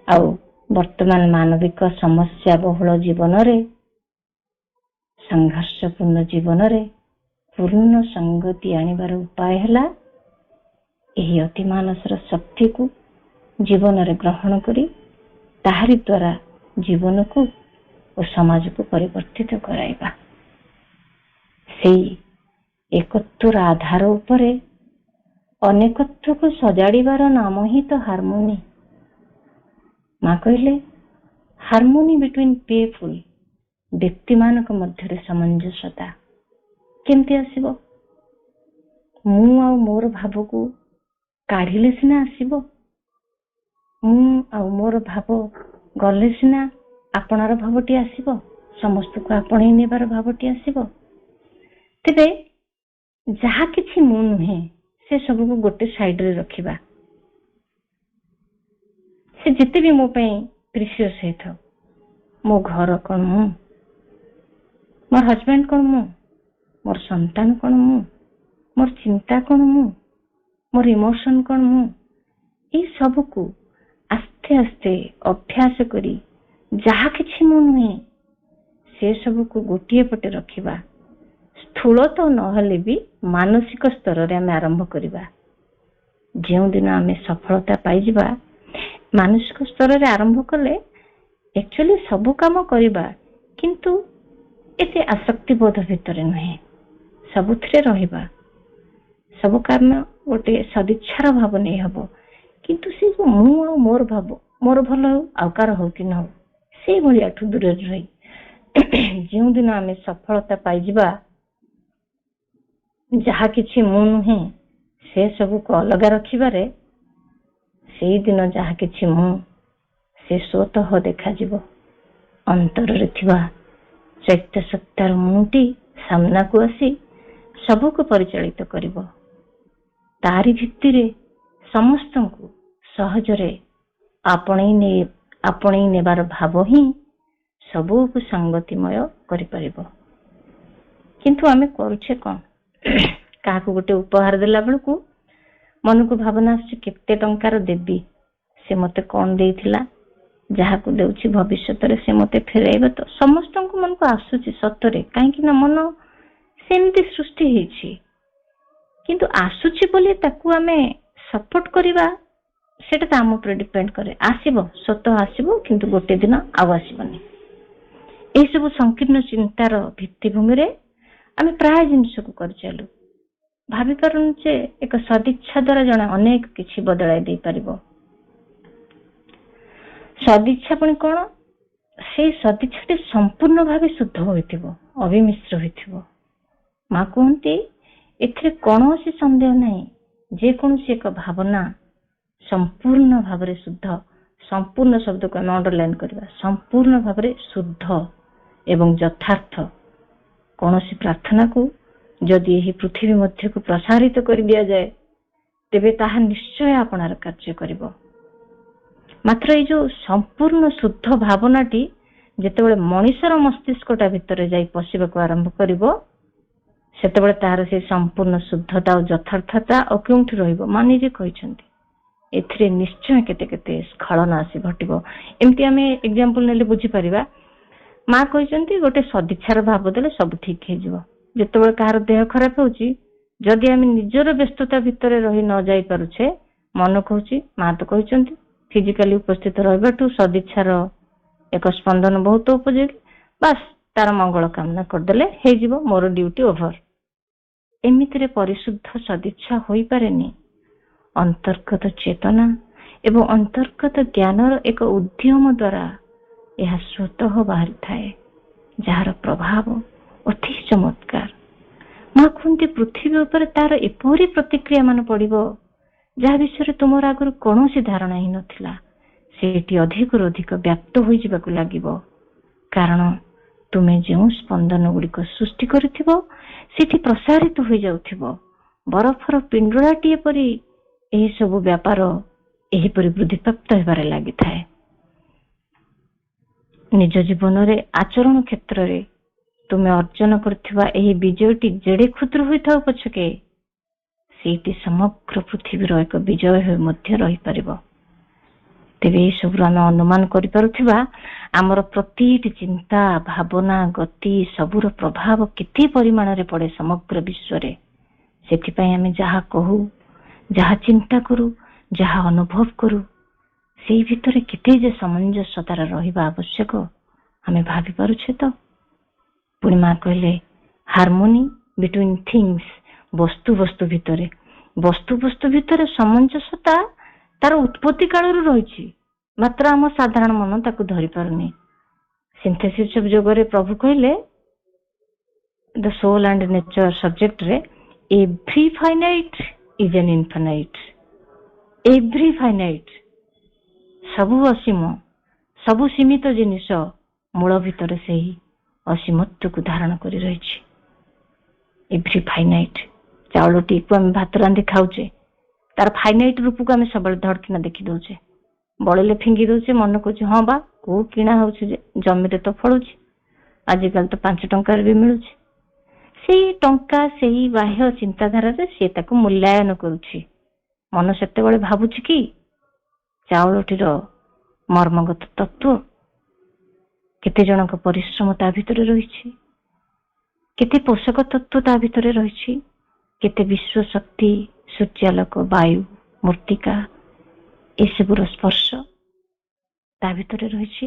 ଆଉ ବର୍ତ୍ତମାନ ମାନବିକ ସମସ୍ୟା ବହୁଳ ଜୀବନରେ, ସଂଘର୍ଷପୂର୍ଣ୍ଣ ଜୀବନରେ ପୂର୍ଣ୍ଣ ସଂଗତି ଆଣିବାର ଉପାୟ ହେଲା ଏହି ଅତିମାନସର ଶକ୍ତିକୁ ଜୀବନରେ ଗ୍ରହଣ କରି ତାହାରି ଦ୍ୱାରା ଜୀବନକୁ ଓ ସମାଜକୁ ପରିବର୍ତ୍ତିତ କରାଇବା। ସେଇ ଏକତ୍ୱର ଆଧାର ଉପରେ ଅନେକତ୍ୱକୁ ସଜାଡ଼ିବାର ନାମ ହିଁ ତ ହାରମୋନି। ମା କହିଲେ ହାରମୋନି ବିଟୱିନ୍ ପିପୁଲ, ବ୍ୟକ୍ତିମାନଙ୍କ ମଧ୍ୟରେ ସାମଞ୍ଜସ୍ୟତା କେମିତି ଆସିବ? ମୁଁ ଆଉ ମୋର ଭାବକୁ କାଢିଲେ ସିନା ଆସିବ, ମୁଁ ଆଉ ମୋର ଭାବ ଗଲେ ସିନା ଆପଣାର ଭାବଟି ଆସିବ, ସମସ୍ତଙ୍କୁ ଆପଣେଇ ନେବାର ଭାବଟି ଆସିବ। ତେବେ ଯାହା କିଛି ମୁଁ ନୁହେଁ ସେ ସବୁକୁ ଗୋଟେ ସାଇଡରେ ରଖିବା। ସେ ଯେତେ ବି ମୋ ପାଇଁ ପ୍ରିସିୟସ୍ ହେଇଥାଉ, ମୋ ଘର କଣ ମୁଁ, ମୋର ହଜବେଣ୍ଡ କଣ ମୁଁ, ମୋର ସନ୍ତାନ କଣ ମୁଁ, ମୋର ଚିନ୍ତା କଣ ମୁଁ, ମୋର ଇମୋସନ କଣ ମୁଁ, ଏଇ ସବୁକୁ ଆସ୍ତେ ଆସ୍ତେ ଅଭ୍ୟାସ କରି ଯାହା କିଛି ମୁଁ ନୁହେଁ ସେ ସବୁକୁ ଗୋଟିଏ ପଟେ ରଖିବା। ସ୍ଥୂଳ ତ ନହେଲେ ବି ମାନସିକ ସ୍ତରରେ ଆମେ ଆରମ୍ଭ କରିବା। ଯେଉଁଦିନ ଆମେ ସଫଳତା ପାଇଯିବା, ମାନସିକ ସ୍ତରରେ ଆରମ୍ଭ କଲେ ଆକ୍ଚୁଆଲି ସବୁ କାମ କରିବା, କିନ୍ତୁ ଏତେ ଆସକ୍ତି ବୋଧ ଭିତରେ ନୁହେଁ, ସବୁଥିରେ ରହିବା, ସବୁ କାମ ଗୋଟେ ସଦିଚ୍ଛାର ଭାବ ନେଇ ହବ। କିନ୍ତୁ ସେ ଯୋଉ ମୁଁ ଆଉ ମୋର ଭାବ, ମୋର ଭଲ ହଉ ଆଉ କାର ହଉ କି ନ ହଉ, ସେଇଭଳିଆଠୁ ଦୂରରେ ରହି ଯେଉଁଦିନ ଆମେ ସଫଳତା ପାଇଯିବା, ଯାହା କିଛି ମୁଁ ନୁହେଁ ସେ ସବୁକୁ ଅଲଗା ରଖିବାରେ, ସେଇଦିନ ଯାହା କିଛି ମୁଁ ସେ ସ୍ୱତଃ ଦେଖାଯିବ। ଅନ୍ତରରେ ଥିବା ଚୈତ୍ୟ ସତ୍ତାର ମୁଁଟି ସାମ୍ନାକୁ ଆସି ସବୁକୁ ପରିଚାଳିତ କରିବ। ତାରି ଭିତ୍ତିରେ ସମସ୍ତଙ୍କୁ ସହଜରେ ଆପଣେଇ ନେବାର ଭାବ ହିଁ ସବୁକୁ ସଙ୍ଗତିମୟ କରିପାରିବ। କିନ୍ତୁ ଆମେ କରୁଛେ କଣ? କାହାକୁ ଗୋଟେ ଉପହାର ଦେଲା ବେଳକୁ ମନକୁ ଭାବନା ଆସୁଛି କେତେ ଟଙ୍କାର ଦେବି, ସେ ମତେ କଣ ଦେଇଥିଲା, ଯାହାକୁ ଦେଉଛି ଭବିଷ୍ୟତରେ ସେ ମତେ ଫେରାଇବ ତ। ସମସ୍ତଙ୍କୁ ମନକୁ ଆସୁଛି ସତରେ, କାହିଁକି ନା ମନ ସେମିତି ସୃଷ୍ଟି ହେଇଛି। କିନ୍ତୁ ଆସୁଛି ବୋଲି ତାକୁ ଆମେ ସପୋର୍ଟ କରିବା ସେଟା ତ ଆମ ଉପରେ ଡିପେଣ୍ଡ କରେ। ଆସିବ, ସତ ଆସିବ, କିନ୍ତୁ ଗୋଟେ ଦିନ ଆଉ ଆସିବନି। ଏହିସବୁ ସଂକୀର୍ଣ୍ଣ ଚିନ୍ତାର ଭିତ୍ତିଭୂମିରେ ଆମେ ପ୍ରାୟ ଜିନିଷକୁ କରିଚାଲୁ। ଭାବିପାରୁନୁ ଯେ ଏକ ସଦିଚ୍ଛା ଦ୍ୱାରା ଜଣେ ଅନେକ କିଛି ବଦଳାଇ ଦେଇପାରିବ। ସଦିଚ୍ଛା ପୁଣି କଣ? ସେଇ ସଦିଚ୍ଛାଟି ସମ୍ପୂର୍ଣ୍ଣ ଭାବେ ଶୁଦ୍ଧ ହୋଇଥିବ, ଅବିମିଶ୍ର ହୋଇଥିବ। ମା କୁହନ୍ତି, ଏଥିରେ କୌଣସି ସନ୍ଦେହ ନାହିଁ। ଯେକୌଣସି ଏକ ଭାବନା ସମ୍ପୂର୍ଣ୍ଣ ଭାବରେ ଶୁଦ୍ଧ, ସମ୍ପୂର୍ଣ୍ଣ ଶବ୍ଦକୁ ଆମେ ଅଣ୍ଡରଲାଇନ୍ କରିବା, ସମ୍ପୂର୍ଣ୍ଣ ଭାବରେ ଶୁଦ୍ଧ ଏବଂ ଯଥାର୍ଥ। କୌଣସି ପ୍ରାର୍ଥନାକୁ ଯଦି ଏହି ପୃଥିବୀ ମଧ୍ୟକୁ ପ୍ରସାରିତ କରି ଦିଆଯାଏ, ତେବେ ତାହା ନିଶ୍ଚୟ ଆପଣାର କାର୍ଯ୍ୟ କରିବ। ମାତ୍ର ଏଇ ଯୋଉ ସମ୍ପୂର୍ଣ୍ଣ ଶୁଦ୍ଧ ଭାବନାଟି ଯେତେବେଳେ ମଣିଷର ମସ୍ତିଷ୍କଟା ଭିତରେ ଯାଇ ପଶିବାକୁ ଆରମ୍ଭ କରିବ, ସେତେବେଳେ ତାହାର ସେ ସମ୍ପୂର୍ଣ୍ଣ ଶୁଦ୍ଧତା ଓ ଯଥାର୍ଥତା ଆଉ କେଉଁଠି ରହିବ? ମା ନିଜେ କହିଛନ୍ତି, ଏଥିରେ ନିଶ୍ଚୟ କେତେ କେତେ ସ୍ଖଳନ ଆସି ଘଟିବ। ଏମିତି ଆମେ ଏକ୍ସାମ୍ପଲ ନେଲେ ବୁଝିପାରିବା। ମା କହିଛନ୍ତି, ଗୋଟେ ସଦିଚ୍ଛାର ଭାବ ଦେଲେ ସବୁ ଠିକ ହେଇଯିବ। ଯେତେବେଳେ କାହାର ଦେହ ଖରାପ ହଉଛି, ଯଦି ଆମେ ନିଜର ବ୍ୟସ୍ତତା ଭିତରେ ରହି ନ ଯାଇ ପାରୁଛେ, ମନ କହୁଛି, ମା ତ କହିଛନ୍ତି ଫିଜିକାଲି ଉପସ୍ଥିତ ରହିବାଠୁ ସଦିଚ୍ଛାର ଏକ ସ୍ପନ୍ଦନ ବହୁତ ଉପଯୋଗୀ, ବାସ୍ ତାର ମଙ୍ଗଳ କାମନା କରିଦେଲେ ହେଇଯିବ, ମୋର ଡ୍ୟୁଟି ଓଭର। ଏମିତିରେ ପରିଶୁଦ୍ଧ ସଦିଚ୍ଛା ହୋଇପାରେନି। ଅନ୍ତର୍ଗତ ଚେତନା ଏବଂ ଅନ୍ତର୍ଗତ ଜ୍ଞାନର ଏକ ଉଦ୍ୟମ ଦ୍ୱାରା ଏହା ସ୍ୱତଃ ବାହାରିଥାଏ, ଯାହାର ପ୍ରଭାବ ଅତି ଚମତ୍କାର। ମା କୁହନ୍ତି, ପୃଥିବୀ ଉପରେ ତାର ଏପରି ପ୍ରତିକ୍ରିୟା ମାନ ପଡିବ, ଯାହା ବିଷୟରେ ତୁମର ଆଗରୁ କୌଣସି ଧାରଣା ହିଁ ନଥିଲା। ସେଠି ଅଧିକରୁ ଅଧିକ ବ୍ୟାପ୍ତ ହୋଇଯିବାକୁ ଲାଗିବ, କାରଣ ତୁମେ ଯେଉଁ ସ୍ପନ୍ଦନ ଗୁଡିକ ସୃଷ୍ଟି କରିଥିବ, ସେଠି ପ୍ରସାରିତ ହୋଇଯାଉଥିବ। ବରଫର ପିଣ୍ଡୁଳାଟିଏ ପରି ଏହି ସବୁ ବ୍ୟାପାର ଏହିପରି ବୃଦ୍ଧିପ୍ରାପ୍ତ ହେବାରେ ଲାଗିଥାଏ। ନିଜ ଜୀବନରେ ଆଚରଣ କ୍ଷେତ୍ରରେ ତୁମେ ଅର୍ଜନ କରୁଥିବା ଏହି ବିଜୟଟି ଯେଡେ କ୍ଷୁଦ୍ର ହୋଇଥାଉ ପଛକେ, ସେଇଟି ସମଗ୍ର ପୃଥିବୀର ଏକ ବିଜୟ ହୋଇ ମଧ୍ୟ ରହିପାରିବ। ତେବେ ଏସବୁରୁ ଆମେ ଅନୁମାନ କରିପାରୁଥିବା ଆମର ପ୍ରତିଟି ଚିନ୍ତା, ଭାବନା, ଗତି ସବୁର ପ୍ରଭାବ କେତେ ପରିମାଣରେ ପଡେ ସମଗ୍ର ବିଶ୍ୱରେ। ସେଥିପାଇଁ ଆମେ ଯାହା କହୁ, ଯାହା ଚିନ୍ତା କରୁ, ଯାହା ଅନୁଭବ କରୁ, ସେଇ ଭିତରେ କେତେ ଯେ ସାମଞ୍ଜସ୍ୟତାର ରହିବା ଆବଶ୍ୟକ ଆମେ ଭାବି ପାରୁଛେ ତ? ପୁଣି ମା କହିଲେ, ହାରମୋନି ବିଟୱିନ୍ ଥିଙ୍ଗସ୍, ବସ୍ତୁ ବସ୍ତୁ ଭିତରେ। ବସ୍ତୁ ବସ୍ତୁ ଭିତରେ ସାମଞ୍ଜସ୍ୟତା ତାର ଉତ୍ପତ୍ତି କାଳରୁ ରହିଛି, ମାତ୍ର ଆମ ସାଧାରଣ ମନ ତାକୁ ଧରି ପାରୁନି। ସିନ୍ଥେସିସ୍ ଅଫ୍ ଯୋଗରେ ପ୍ରଭୁ କହିଲେ, ଦ ସୋଲ୍ ଆଣ୍ଡ ନେଚର ସବଜେକ୍ଟରେ, every finite is an infinite. Every finite, ସବୁ ଅସୀମ, ସବୁ ସୀମିତ ଜିନିଷ ମୂଳ ଭିତରେ ସେହି ଅସୀମତ୍ୱକୁ ଧାରଣ କରି ରହିଛି। Every finite. ଚାଉଳଟିକୁ ଆମେ ଭାତ ରାନ୍ଧି ଖାଉଛେ, ତାର ଫାଇନାଇଟ୍ ରୂପକୁ ଆମେ ସବୁବେଳେ ଧଡକିନା ଦେଖି ଦଉଛେ, ବଳିଲେ ଫିଙ୍ଗି ଦଉଛେ, ମନେ କହୁଛି ହଁ ବା କୋଉ କିଣା ହଉଛି, ଯେ ଜମିରେ ତ ଫଳୁଛି, ଆଜିକାଲି ତ 5 ଟଙ୍କାରେ ବି ମିଳୁଛି। ସେଇ ଟଙ୍କା, ସେଇ ବାହ୍ୟ ଚିନ୍ତାଧାରାରେ ସେ ତାକୁ ମୂଲ୍ୟାୟନ କରୁଛି। ମନ ସେତେବେଳେ ଭାବୁଛି କି ଚାଉଳଟିର ମର୍ମଗତ ତତ୍ଵ, କେତେ ଜଣଙ୍କ ପରିଶ୍ରମ ତା ଭିତରେ ରହିଛି, କେତେ ପୋଷକ ତତ୍ଵ ତା ଭିତରେ ରହିଛି, କେତେ ବିଶ୍ୱ ଶକ୍ତି, ସୂର୍ଯ୍ୟାଲୋକ, ବାୟୁ, ମୂର୍ତ୍ତିକା, ଏସବୁର ସ୍ପର୍ଶ ତା ଭିତରେ ରହିଛି,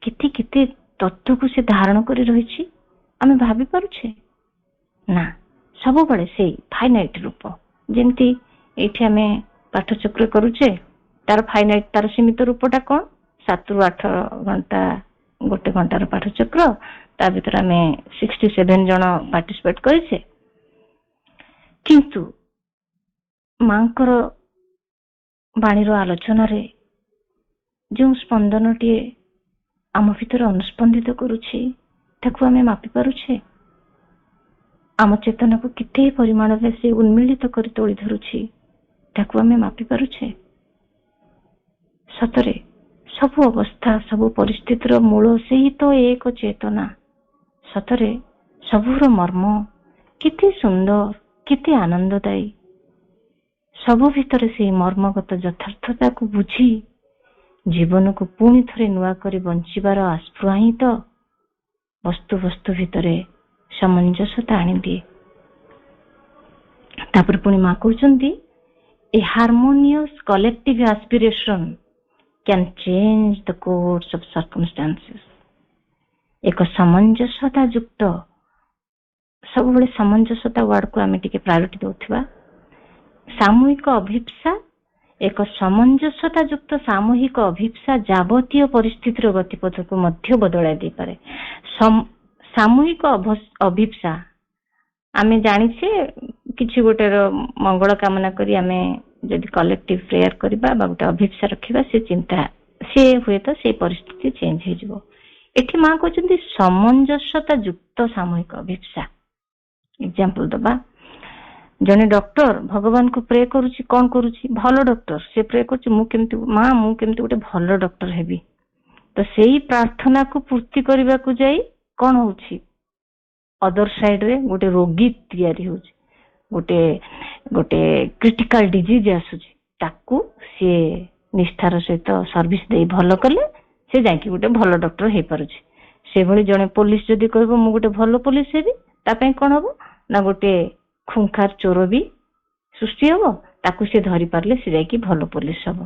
କେତେ କେତେ ତତ୍ଵକୁ ସେ ଧାରଣ କରି ରହିଛି। ଆମେ ଭାବି ପାରୁଛେ ନା? ସବୁବେଳେ ସେଇ ଫାଇନାଇଟ୍ ରୂପ। ଯେମିତି ଏଇଠି ଆମେ ପାଠଚକ୍ର କରୁଛେ, ତାର ଫାଇନାଇଟ୍, ତାର ସୀମିତ ରୂପଟା କଣ? 7 ରୁ 8 ଘଣ୍ଟା, 1 ଘଣ୍ଟାର ପାଠଚକ୍ର, ତା ଭିତରେ ଆମେ 67 ଜଣ ପାର୍ଟିସିପେଟ କରିଛେ। କିନ୍ତୁ ମାଙ୍କର ବାଣୀର ଆଲୋଚନାରେ ଯେଉଁ ସ୍ପନ୍ଦନଟିଏ ଆମ ଭିତରେ ଅନୁସ୍ପନ୍ଦିତ କରୁଛି, ତାକୁ ଆମେ ମାପି ପାରୁଛେ? ଆମ ଚେତନାକୁ କେତେ ପରିମାଣରେ ସେ ଉନ୍ମିଳିତ କରି ତୋଳି ଧରୁଛି, ତାକୁ ଆମେ ମାପି ପାରୁଛେ? ସତରେ ସବୁ ଅବସ୍ଥା, ସବୁ ପରିସ୍ଥିତିର ମୂଳ ସେହି ତ ଏକ ଚେତନା। ସତରେ ସବୁର ମର୍ମ କେତେ ସୁନ୍ଦର, କେତେ ଆନନ୍ଦଦାୟୀ। ସବୁ ଭିତରେ ସେହି ମର୍ମଗତ ଯଥାର୍ଥତାକୁ ବୁଝି ଜୀବନକୁ ପୁଣି ଥରେ ନୂଆ କରି ବଞ୍ଚିବାର ଆସ୍ପୃହା ହିଁ ତ ବସ୍ତୁ ବସ୍ତୁ ଭିତରେ ସାମଞ୍ଜସ୍ୟତା ଆଣିଦିଏ। ତାପରେ ପୁଣି ମା କହୁଛନ୍ତି, A harmonious collective aspiration can change the course of circumstances. ଏକ ସାମଞ୍ଜସ୍ୟତା ଯୁକ୍ତ, ସବୁବେଳେ ସାମଞ୍ଜସ୍ୟତା ୱାର୍ଡକୁ ଆମେ ଟିକେ ପ୍ରାୟୋରିଟି ଦେଉଥିବା, ସାମୂହିକ ଅଭିପ୍ସା, ଏକ ସାମଞ୍ଜସ୍ୟତା ଯୁକ୍ତ ସାମୂହିକ ଅଭିପ୍ସା ଯାବତୀୟ ପରିସ୍ଥିତିର ଗତିପଥକୁ ମଧ୍ୟ ବଦଳାଇ ଦେଇପାରେ। ସାମୂହିକ ଅଭିପ୍ସା ଆମେ ଜାଣିଛେ କିଛି ଗୋଟେ ମଙ୍ଗଳ କାମନା କରି ଆମେ ଯଦି କଲେକ୍ଟିଭ ପ୍ରେୟାର କରିବା ବା ଗୋଟେ ଅଭିପ୍ସା ରଖିବା, ସେ ଚିନ୍ତା ସେ ହୁଏତ ସେଇ ପରିସ୍ଥିତି ଚେଞ୍ଜ ହେଇଯିବ। ଏଠି ମା କହୁଛନ୍ତି ସାମଞ୍ଜସ୍ୟତା ଯୁକ୍ତ ସାମୂହିକ ଅଭିପ୍ସା। ଏକ୍ସାମ୍ପଲ ଦବା, ଜଣେ ଡକ୍ଟର ଭଗବାନଙ୍କୁ ପ୍ରେ କରୁଛି, କଣ କରୁଛି? ଭଲ ଡକ୍ଟର, ସେ ପ୍ରେ କରୁଛି ମୁଁ କେମିତି ଗୋଟେ ଭଲ ଡକ୍ଟର ହେବି। ତ ସେଇ ପ୍ରାର୍ଥନାକୁ ପୂର୍ତ୍ତି କରିବାକୁ ଯାଇ କଣ ହଉଛି, ଅଦର ସାଇଡରେ ଗୋଟେ ରୋଗୀ ତିଆରି ହଉଛି, ଗୋଟେ କ୍ରିଟିକାଲ ଡିଜିଜ ଆସୁଛି, ତାକୁ ସିଏ ନିଷ୍ଠାର ସହିତ ସର୍ଭିସ ଦେଇ ଭଲ କଲେ ସେ ଯାଇକି ଗୋଟେ ଭଲ ଡକ୍ଟର ହେଇପାରୁଛି। ସେଭଳି ଜଣେ ପୋଲିସ ଯଦି କହିବ ମୁଁ ଗୋଟେ ଭଲ ପୋଲିସ ହେବି, ତା ପାଇଁ କଣ ହବ ନା ଗୋଟେ ଖୁଙ୍ଖାର ଚୋର ବି ସୃଷ୍ଟି ହବ, ତାକୁ ସେ ଧରି ପାରିଲେ ସେ ଯାଇକି ଭଲ ପୋଲିସ ହବ।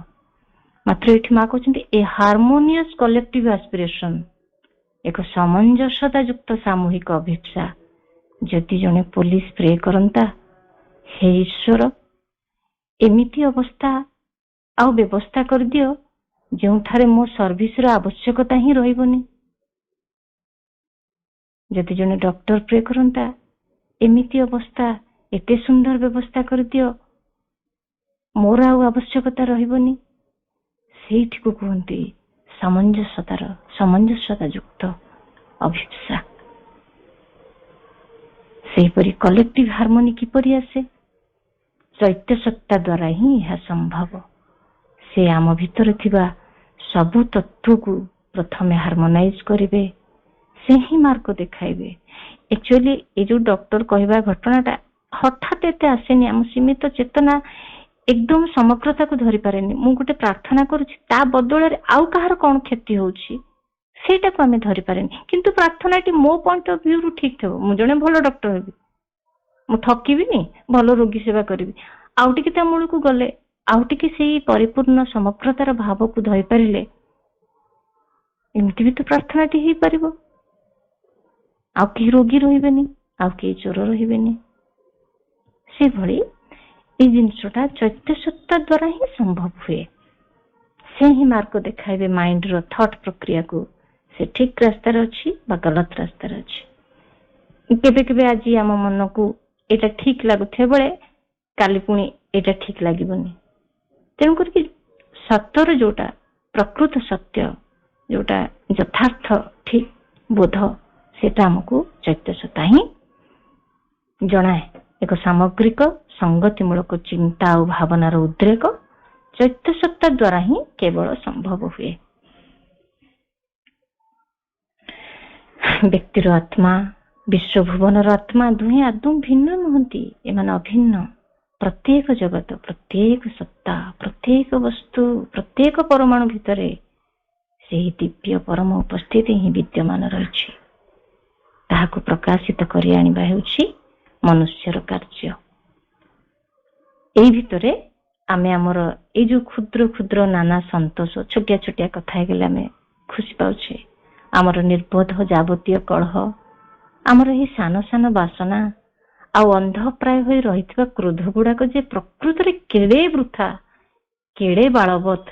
ମାତ୍ର ଏଠି ମା କହୁଛନ୍ତି ଏ ହାରମୋନିୟସ କଲେକ୍ଟିଭ ଆସ୍ପିରେସନ, ଏକ ସାମଞ୍ଜସ୍ୟତା ଯୁକ୍ତ ସାମୂହିକ ଅଭିପ୍ସା। ଯଦି ଜଣେ ପୋଲିସ ପ୍ରେ କରନ୍ତା, ହେ ଈଶ୍ୱର ଏମିତି ଅବସ୍ଥା ଆଉ ବ୍ୟବସ୍ଥା କରିଦିଅ ଯେଉଁଠାରେ ମୋ ସର୍ଭିସର ଆବଶ୍ୟକତା ହିଁ ରହିବନି। ଯଦି ଜଣେ ଡକ୍ଟର ପ୍ରେ କରନ୍ତା, ଏମିତି ଅବସ୍ଥା, ଏତେ ସୁନ୍ଦର ବ୍ୟବସ୍ଥା କରିଦିଅ ମୋର ଆଉ ଆବଶ୍ୟକତା ରହିବନି। ସେଇଠିକୁ କୁହନ୍ତି ସାମଞ୍ଜସ୍ୟତା ଯୁକ୍ତ ଅଭିପ୍ସା। ସେହିପରି କଲେକ୍ଟିଭ ହାରମୋନି କିପରି ଆସେ? ଚୈତ୍ୟ ସତ୍ତା ଦ୍ୱାରା ହିଁ ଏହା ସମ୍ଭବ। ସେ ଆମ ଭିତରେ ଥିବା ସବୁ ତତ୍ତ୍ୱକୁ ପ୍ରଥମେ ହାରମୋନାଇଜ କରିବେ, ସେ ହିଁ ମାର୍ଗ ଦେଖାଇବେ। ଆକ୍ଚୁଆଲି ଏ ଯୋଉ ଡକ୍ଟର କହିବା ଘଟଣାଟା ହଠାତ୍ ଏତେ ଆସେନି, ଆମ ସୀମିତ ଚେତନା ଏକଦମ ସମଗ୍ରତାକୁ ଧରି ପାରେନି। ମୁଁ ଗୋଟେ ପ୍ରାର୍ଥନା କରୁଛି, ତା ବଦଳରେ ଆଉ କାହାର କଣ କ୍ଷତି ହଉଛି ସେଇଟାକୁ ଆମେ ଧରି ପାରେନି। କିନ୍ତୁ ପ୍ରାର୍ଥନାଟି ମୋ ପଏଣ୍ଟ ଅଫ ଭ୍ୟୁରୁ ଠିକ ଥିବ, ମୁଁ ଜଣେ ଭଲ ଡକ୍ଟର ହେବି, ମୁଁ ଠକିବିନି, ଭଲ ରୋଗୀ ସେବା କରିବି। ଆଉ ଟିକେ ତା ମୂଳକୁ ଗଲେ, ଆଉ ଟିକେ ସେଇ ପରିପୂର୍ଣ୍ଣ ସମଗ୍ରତାର ଭାବକୁ ଧରିପାରିଲେ ଏମିତି ବି ତ ପ୍ରାର୍ଥନାଟି ହେଇପାରିବ। ଆଉ କେହି ରୋଗୀ ରହିବେନି, ଆଉ କେହି ଚୋର ରହିବେନି। ସେଭଳି ଏଇ ଜିନିଷଟା ଚୈତ୍ୟ ସତ୍ତା ଦ୍ୱାରା ହିଁ ସମ୍ଭବ ହୁଏ। ସେ ହିଁ ମାର୍ଗ ଦେଖାଇବେ ମାଇଣ୍ଡର ଥଟ୍ ପ୍ରକ୍ରିୟାକୁ, ସେ ଠିକ ରାସ୍ତାରେ ଅଛି ବା ଗଲତ ରାସ୍ତାରେ ଅଛି। କେବେ କେବେ ଆଜି ଆମ ମନକୁ ଏଇଟା ଠିକ ଲାଗୁଥିବା ବେଳେ କାଲି ପୁଣି ଏଇଟା ଠିକ ଲାଗିବନି। ତେଣୁ କରିକି ସତ୍ୟର ଯୋଉଟା ପ୍ରକୃତ ସତ୍ୟ, ଯୋଉଟା ଯଥାର୍ଥ ଠିକ ବୋଧ, ସେଟା ଆମକୁ ଚୈତ୍ୟ ସତ୍ତା ହିଁ ଜଣାଏ। ଏକ ସାମଗ୍ରିକ ସଂଗତିମୂଳକ ଚିନ୍ତା ଆଉ ଭାବନାର ଉଦ୍ରେକ ଚୈତ୍ୟ ସତ୍ତା ଦ୍ୱାରା ହିଁ କେବଳ ସମ୍ଭବ ହୁଏ। ବ୍ୟକ୍ତିର ଆତ୍ମା, ବିଶ୍ୱଭୁବନର ଆତ୍ମା ଦୁହେଁ ଆଦୌ ଭିନ୍ନ ନୁହନ୍ତି, ଏମାନେ ଅଭିନ୍ନ। ପ୍ରତ୍ୟେକ ଜଗତ, ପ୍ରତ୍ୟେକ ସତ୍ତା, ପ୍ରତ୍ୟେକ ବସ୍ତୁ, ପ୍ରତ୍ୟେକ ପରମାଣୁ ଭିତରେ ସେହି ଦିବ୍ୟ ପରମ ଉପସ୍ଥିତି ହିଁ ବିଦ୍ୟମାନ ରହିଛି। ତାହାକୁ ପ୍ରକାଶିତ କରି ଆଣିବା ହେଉଛି ମନୁଷ୍ୟର କାର୍ଯ୍ୟ। ଏଇ ଭିତରେ ଆମେ ଆମର ଏଇ ଯୋଉ କ୍ଷୁଦ୍ର କ୍ଷୁଦ୍ର ନାନା ସନ୍ତୋଷ, ଛୋଟିଆ ଛୋଟିଆ କଥା ହେଇଗଲେ ଆମେ ଖୁସି ପାଉଛେ। ଆମର ନିର୍ବୋଧ ଯାବତୀୟ କଳହ, ଆମର ଏହି ସାନ ସାନ ବାସନା ଆଉ ଅନ୍ଧପ୍ରାୟ ହୋଇ ରହିଥିବା କ୍ରୋଧ ଗୁଡାକ ଯେ ପ୍ରକୃତରେ କେଡ଼େ ବୃଥା, କେଡ଼େ ବାଳବତ,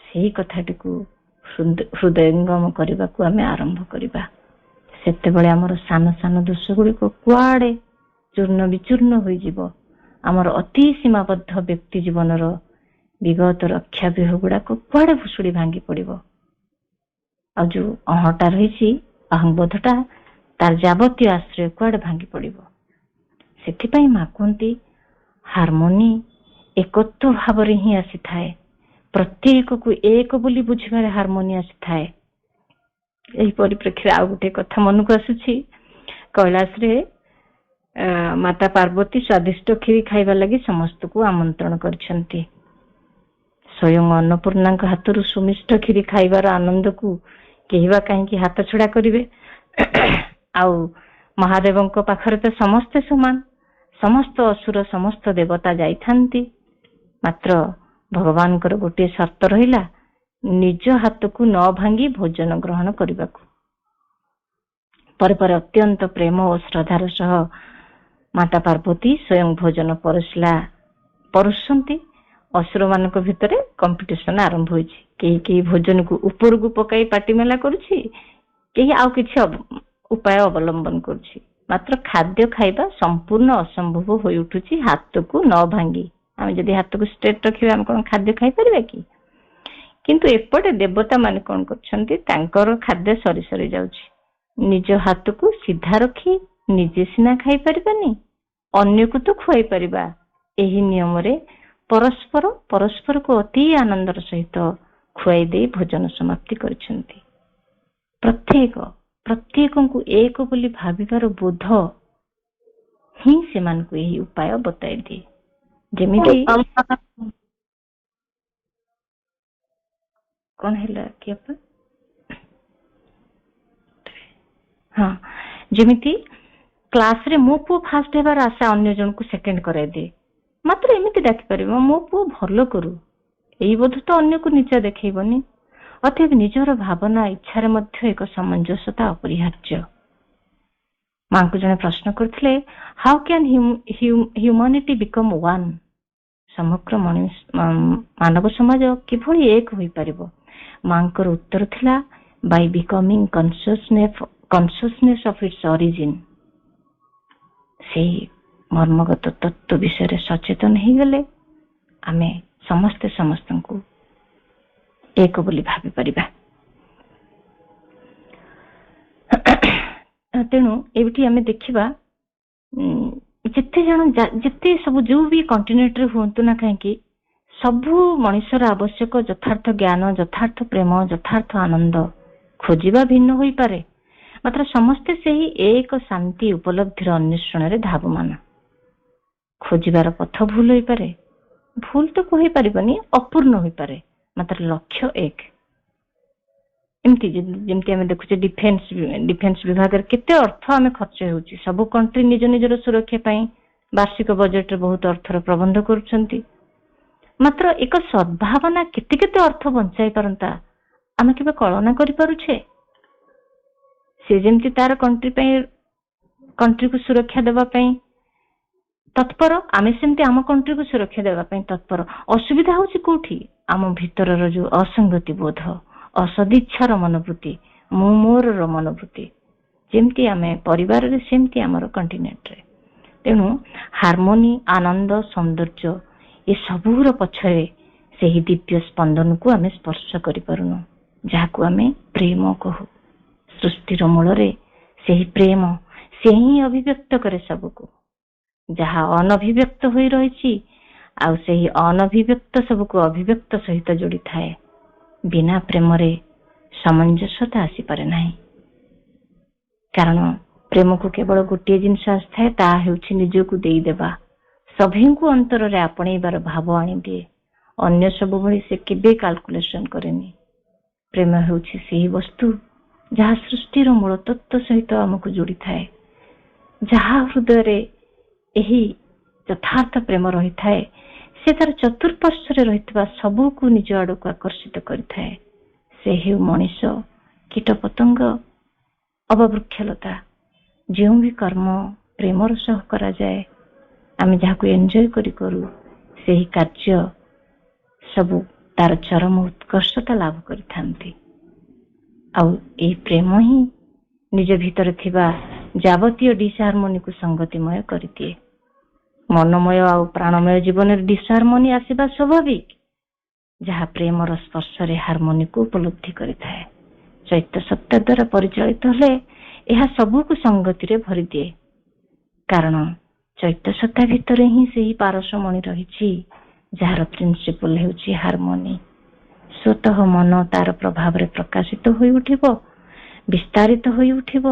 ସେଇ କଥାଟିକୁ ହୃଦୟଙ୍ଗମ କରିବାକୁ ଆମେ ଆରମ୍ଭ କରିବା। ସେତେବେଳେ ଆମର ସାନ ସାନ ଦୋଷ ଗୁଡିକ କୁଆଡେ ଚୂର୍ଣ୍ଣ ବିଚୂର୍ଣ୍ଣ ହୋଇଯିବ। ଆମର ଅତି ସୀମାବଦ୍ଧ ବ୍ୟକ୍ତି ଜୀବନର ବିଗତ ରକ୍ଷାବ୍ୟୂହ ଗୁଡାକ କୁଆଡେ ଭୁଷୁଡି ଭାଙ୍ଗି ପଡିବ। ଆଉ ଯୋଉ ଅହଂଟା ରହିଛି, ଅହଂବୋଧଟା, ତାର ଯାବତୀୟ ଆଶ୍ରୟ କୁଆଡେ ଭାଙ୍ଗି ପଡିବ। ସେଥିପାଇଁ ମା କୁହନ୍ତି ହାରମୋନି ଏକତ୍ୱ ଭାବରେ ହିଁ ଆସିଥାଏ। ପ୍ରତ୍ୟେକକୁ ଏକ ବୋଲି ବୁଝିବାରେ ହାରମୋନି ଆସିଥାଏ। ଏହି ପରିପ୍ରେକ୍ଷୀରେ ଆଉ ଗୋଟେ କଥା ମନକୁ ଆସୁଛି, କୈଳାସରେ ମାତା ପାର୍ବତୀ ସ୍ୱାଦିଷ୍ଟ କ୍ଷୀରି ଖାଇବା ଲାଗି ସମସ୍ତଙ୍କୁ ଆମନ୍ତ୍ରଣ କରିଛନ୍ତି। ସ୍ୱୟଂ ଅନ୍ନପୂର୍ଣ୍ଣାଙ୍କ ହାତରୁ ସୁମିଷ୍ଟ କ୍ଷୀରି ଖାଇବାର ଆନନ୍ଦକୁ କେହି ବା କାହିଁକି ହାତ ଛଡା କରିବେ। ଆଉ ମହାଦେବଙ୍କ ପାଖରେ ତ ସମସ୍ତେ ସମାନ, ସମସ୍ତ ଅସୁର ସମସ୍ତ ଦେବତା ଯାଇଥାନ୍ତି। ମାତ୍ର ଭଗବାନଙ୍କର ଗୋଟିଏ ସର୍ତ୍ତ ରହିଲା, ନିଜ ହାତକୁ ନ ଭାଙ୍ଗି ଭୋଜନ ଗ୍ରହଣ କରିବାକୁ। ପରେ ପରେ ଅତ୍ୟନ୍ତ ପ୍ରେମ ଓ ଶ୍ରଦ୍ଧାର ସହ ମାତା ପାର୍ବତୀ ସ୍ୱୟଂ ଭୋଜନ ପରସୁଛନ୍ତି। ଅସୁର ମାନଙ୍କ ଭିତରେ କମ୍ପିଟିସନ ଆରମ୍ଭ ହୋଇଛି। କେହି ଭୋଜନକୁ ଉପରକୁ ପକାଇ ପାଟି ମେଲା କରୁଛି, କେହି ଆଉ କିଛି ଉପାୟ ଅବଲମ୍ବନ କରୁଛି। ମାତ୍ର ଖାଦ୍ୟ ଖାଇବା ସମ୍ପୂର୍ଣ୍ଣ ଅସମ୍ଭବ ହୋଇ ଉଠୁଛି ହାତକୁ ନ ଭାଙ୍ଗି। ଆମେ ଯଦି ହାତକୁ ଷ୍ଟ୍ରେଟ୍ ରଖିବା ଆମେ କଣ ଖାଦ୍ୟ ଖାଇପାରିବା କି? କିନ୍ତୁ ଏପଟେ ଦେବତା ମାନେ କଣ କରୁଛନ୍ତି, ତାଙ୍କର ଖାଦ୍ୟ ସରି ସରି ଯାଉଛି। ନିଜ ହାତକୁ ସିଧା ରଖି ନିଜେ ସିନା ଖାଇପାରିବାନି, ଅନ୍ୟକୁ ତ ଖୁଆଇ ପାରିବା। ଏହି ନିୟମରେ ପରସ୍ପରକୁ ଅତି ଆନନ୍ଦର ସହିତ ଖୁଆଇ ଦେଇ ଭୋଜନ ସମାପ୍ତି କରିଛନ୍ତି। ପ୍ରତ୍ୟେକଙ୍କୁ ଏକ ବୋଲି ଭାବିବାର ବୋଧ ହିଁ ସେମାନଙ୍କୁ ଏହି ଉପାୟ ବତାଇ ଦିଏ। ଯେମିତି କଣ ହେଲା କି ଆପଣ? ହଁ, ଯେମିତି କ୍ଲାସରେ ମୋ ପୁଅ ଫାଷ୍ଟ ହେବାର ଆଶା ଅନ୍ୟ ଜଣକୁ ସେକେଣ୍ଡ କରାଇ ଦିଏ। ମାତ୍ର ଏମିତି ଡାକିପାରିବ, ମୋ ପୁଅ ଭଲ କରୁ, ଏଇ ବୋଧ ତ ଅନ୍ୟକୁ ନିଚା ଦେଖେଇବନି। ଅତଏବ ନିଜର ଭାବନା ଇଚ୍ଛାରେ ମଧ୍ୟ ଏକ ସାମଞ୍ଜସ୍ୟତା ଅପରିହାର୍ଯ୍ୟ। ମାଙ୍କୁ ଜଣେ ପ୍ରଶ୍ନ କରିଥିଲେ, ହାଉ କ୍ୟାନ୍ ହ୍ୟୁମାନିଟି ବିକମ୍ ୱାନ୍? ସମଗ୍ର ମାନବ ସମାଜ କିଭଳି ଏକ ହୋଇପାରିବ? ମାଙ୍କର ଉତ୍ତର ଥିଲା, Bai becoming consciousness of its origin. ସେଇ ମର୍ମଗତ ତତ୍ତ୍ୱ ବିଷୟରେ ସଚେତନ ହେଇଗଲେ ଆମେ ସମସ୍ତଙ୍କୁ ଏକ ବୋଲି ଭାବିପାରିବା। ତେଣୁ ଏଇଠି ଆମେ ଦେଖିବା, ଯେତେ ସବୁ ଯୋଉ ବି କଣ୍ଟିନେଣ୍ଟରେ ହୁଅନ୍ତୁ ନା କାହିଁକି, ସବୁ ମଣିଷର ଆବଶ୍ୟକ ଯଥାର୍ଥ ଜ୍ଞାନ, ଯଥାର୍ଥ ପ୍ରେମ, ଯଥାର୍ଥ ଆନନ୍ଦ ଖୋଜିବା ଭିନ୍ନ ହୋଇପାରେ। ମାତ୍ର ସମସ୍ତେ ସେହି ଏକ ଶାନ୍ତି ଉପଲବ୍ଧିର ଅନ୍ୱେଷଣରେ ଧାବମାନ। ଖୋଜିବାର ପଥ ଭୁଲ ହୋଇପାରେ, ଭୁଲ ତ କହିପାରିବନି, ଅପୂର୍ଣ୍ଣ ହୋଇପାରେ, ମାତ୍ର ଲକ୍ଷ୍ୟ ଏକ। ଏମିତି ଯେମିତି ଆମେ ଦେଖୁଛେ ଡିଫେନ୍ସ ବିଭାଗରେ କେତେ ଅର୍ଥ ଆମେ ଖର୍ଚ୍ଚ ହେଉଛି। ସବୁ କଣ୍ଟ୍ରି ନିଜ ନିଜର ସୁରକ୍ଷା ପାଇଁ ବାର୍ଷିକ ବଜେଟରେ ବହୁତ ଅର୍ଥର ପ୍ରବନ୍ଧ କରୁଛନ୍ତି। ମାତ୍ର ଏକ ସଦ୍ଭାବନା କେତେ କେତେ ଅର୍ଥ ବଞ୍ଚାଇ ପାରନ୍ତା ଆମେ କେବେ କଳନା କରିପାରୁଛେ? ସେ ଯେମିତି ତାର କଣ୍ଟ୍ରିକୁ ସୁରକ୍ଷା ଦେବା ପାଇଁ ତତ୍ପର, ଆମେ ସେମିତି ଆମ କଣ୍ଟ୍ରିକୁ ସୁରକ୍ଷା ଦେବା ପାଇଁ ତତ୍ପର। ଅସୁବିଧା ହଉଛି କୋଉଠି? ଆମ ଭିତରର ଯୋଉ ଅସଙ୍ଗତି ବୋଧ, ଅସଦିଚ୍ଛାର ମନୋବୃତ୍ତି, ମୁଁ ମୋରର ମନୋବୃତ୍ତି, ଯେମିତି ଆମେ ପରିବାରରେ ସେମିତି ଆମର କଣ୍ଟିନେଣ୍ଟରେ। ତେଣୁ ହାରମୋନି, ଆନନ୍ଦ, ସୌନ୍ଦର୍ଯ୍ୟ ଏସବୁର ପଛରେ ସେହି ଦିବ୍ୟ ସ୍ପନ୍ଦନକୁ ଆମେ ସ୍ପର୍ଶ କରିପାରୁନୁ, ଯାହାକୁ ଆମେ ପ୍ରେମ କହୁ। ସୃଷ୍ଟିର ମୂଳରେ ସେହି ପ୍ରେମ, ସେ ହିଁ ଅଭିବ୍ୟକ୍ତ କରେ ସବୁକୁ। ଯାହା ଅନଭିବ୍ୟକ୍ତ ହୋଇ ରହିଛି, ଆଉ ସେହି ଅନଭିବ୍ୟକ୍ତ ସବୁକୁ ଅଭିବ୍ୟକ୍ତ ସହିତ ଯୋଡ଼ିଥାଏ। ବିନା ପ୍ରେମରେ ସାମଞ୍ଜସ୍ୟତା ଆସିପାରେ ନାହିଁ। କାରଣ ପ୍ରେମକୁ କେବଳ ଗୋଟିଏ ଜିନିଷ ଆସିଥାଏ, ତାହା ହେଉଛି ନିଜକୁ ଦେଇଦେବା, ସଭିଙ୍କୁ ଅନ୍ତରରେ ଆପଣେଇବାର ଭାବ ଆଣିଦିଏ। ଅନ୍ୟ ସବୁ ଭଳି ସେ କେବେ କାଲକୁଲେସନ କରେନି। ପ୍ରେମ ହେଉଛି ସେହି ବସ୍ତୁ ଯାହା ସୃଷ୍ଟିର ମୂଳ ତତ୍ତ୍ୱ ସହିତ ଆମକୁ ଯୋଡ଼ିଥାଏ। ଯାହା ହୃଦୟରେ ଏହି ଯଥାର୍ଥ ପ୍ରେମ ରହିଥାଏ, ସେ ତାର ଚତୁଃପାର୍ଶ୍ୱରେ ରହିଥିବା ସବୁକୁ ନିଜ ଆଡ଼କୁ ଆକର୍ଷିତ କରିଥାଏ। ସେ ହେଉ ମଣିଷ, କୀଟ ପତଙ୍ଗ ଅବା ବୃକ୍ଷଲତା। ଯେଉଁ ବି କର୍ମ ପ୍ରେମର ସହ କରାଯାଏ, ଆମେ ଯାହାକୁ ଏନ୍ଜୟ କରୁ, ସେହି କାର୍ଯ୍ୟ ସବୁ ତାର ଚରମ ଉତ୍କର୍ଷତା ଲାଭ କରିଥାନ୍ତି। ଆଉ ଏହି ପ୍ରେମ ହିଁ ନିଜ ଭିତରେ ଥିବା ଯାବତୀୟ ଡିସହାରମୋନିକୁ ସଂଗତିମୟ କରିଦିଏ। ମନମୟ ଆଉ ପ୍ରାଣମୟ ଜୀବନରେ ଡିସହାରମୋନି ଆସିବା ସ୍ୱାଭାବିକ, ଯାହା ପ୍ରେମର ସ୍ପର୍ଶରେ ହାରମୋନିକୁ ଉପଲବ୍ଧି କରିଥାଏ। ଚୈତ୍ୟ ସତ୍ତା ଦ୍ୱାରା ପରିଚାଳିତ ହେଲେ ଏହା ସବୁକୁ ସଂଗତିରେ ଭରିଦିଏ। କାରଣ ଚୈତ୍ୟ ସତ୍ତା ଭିତରେ ହିଁ ସେହି ପାରସମଣି ରହିଛି, ଯାହାର ପ୍ରିନ୍ସିପଲ ହେଉଛି ହାରମୋନି। ସ୍ୱତଃ ମନ ତାର ପ୍ରଭାବରେ ପ୍ରକାଶିତ ହୋଇ ଉଠିବ, ବିସ୍ତାରିତ ହୋଇ ଉଠିବ,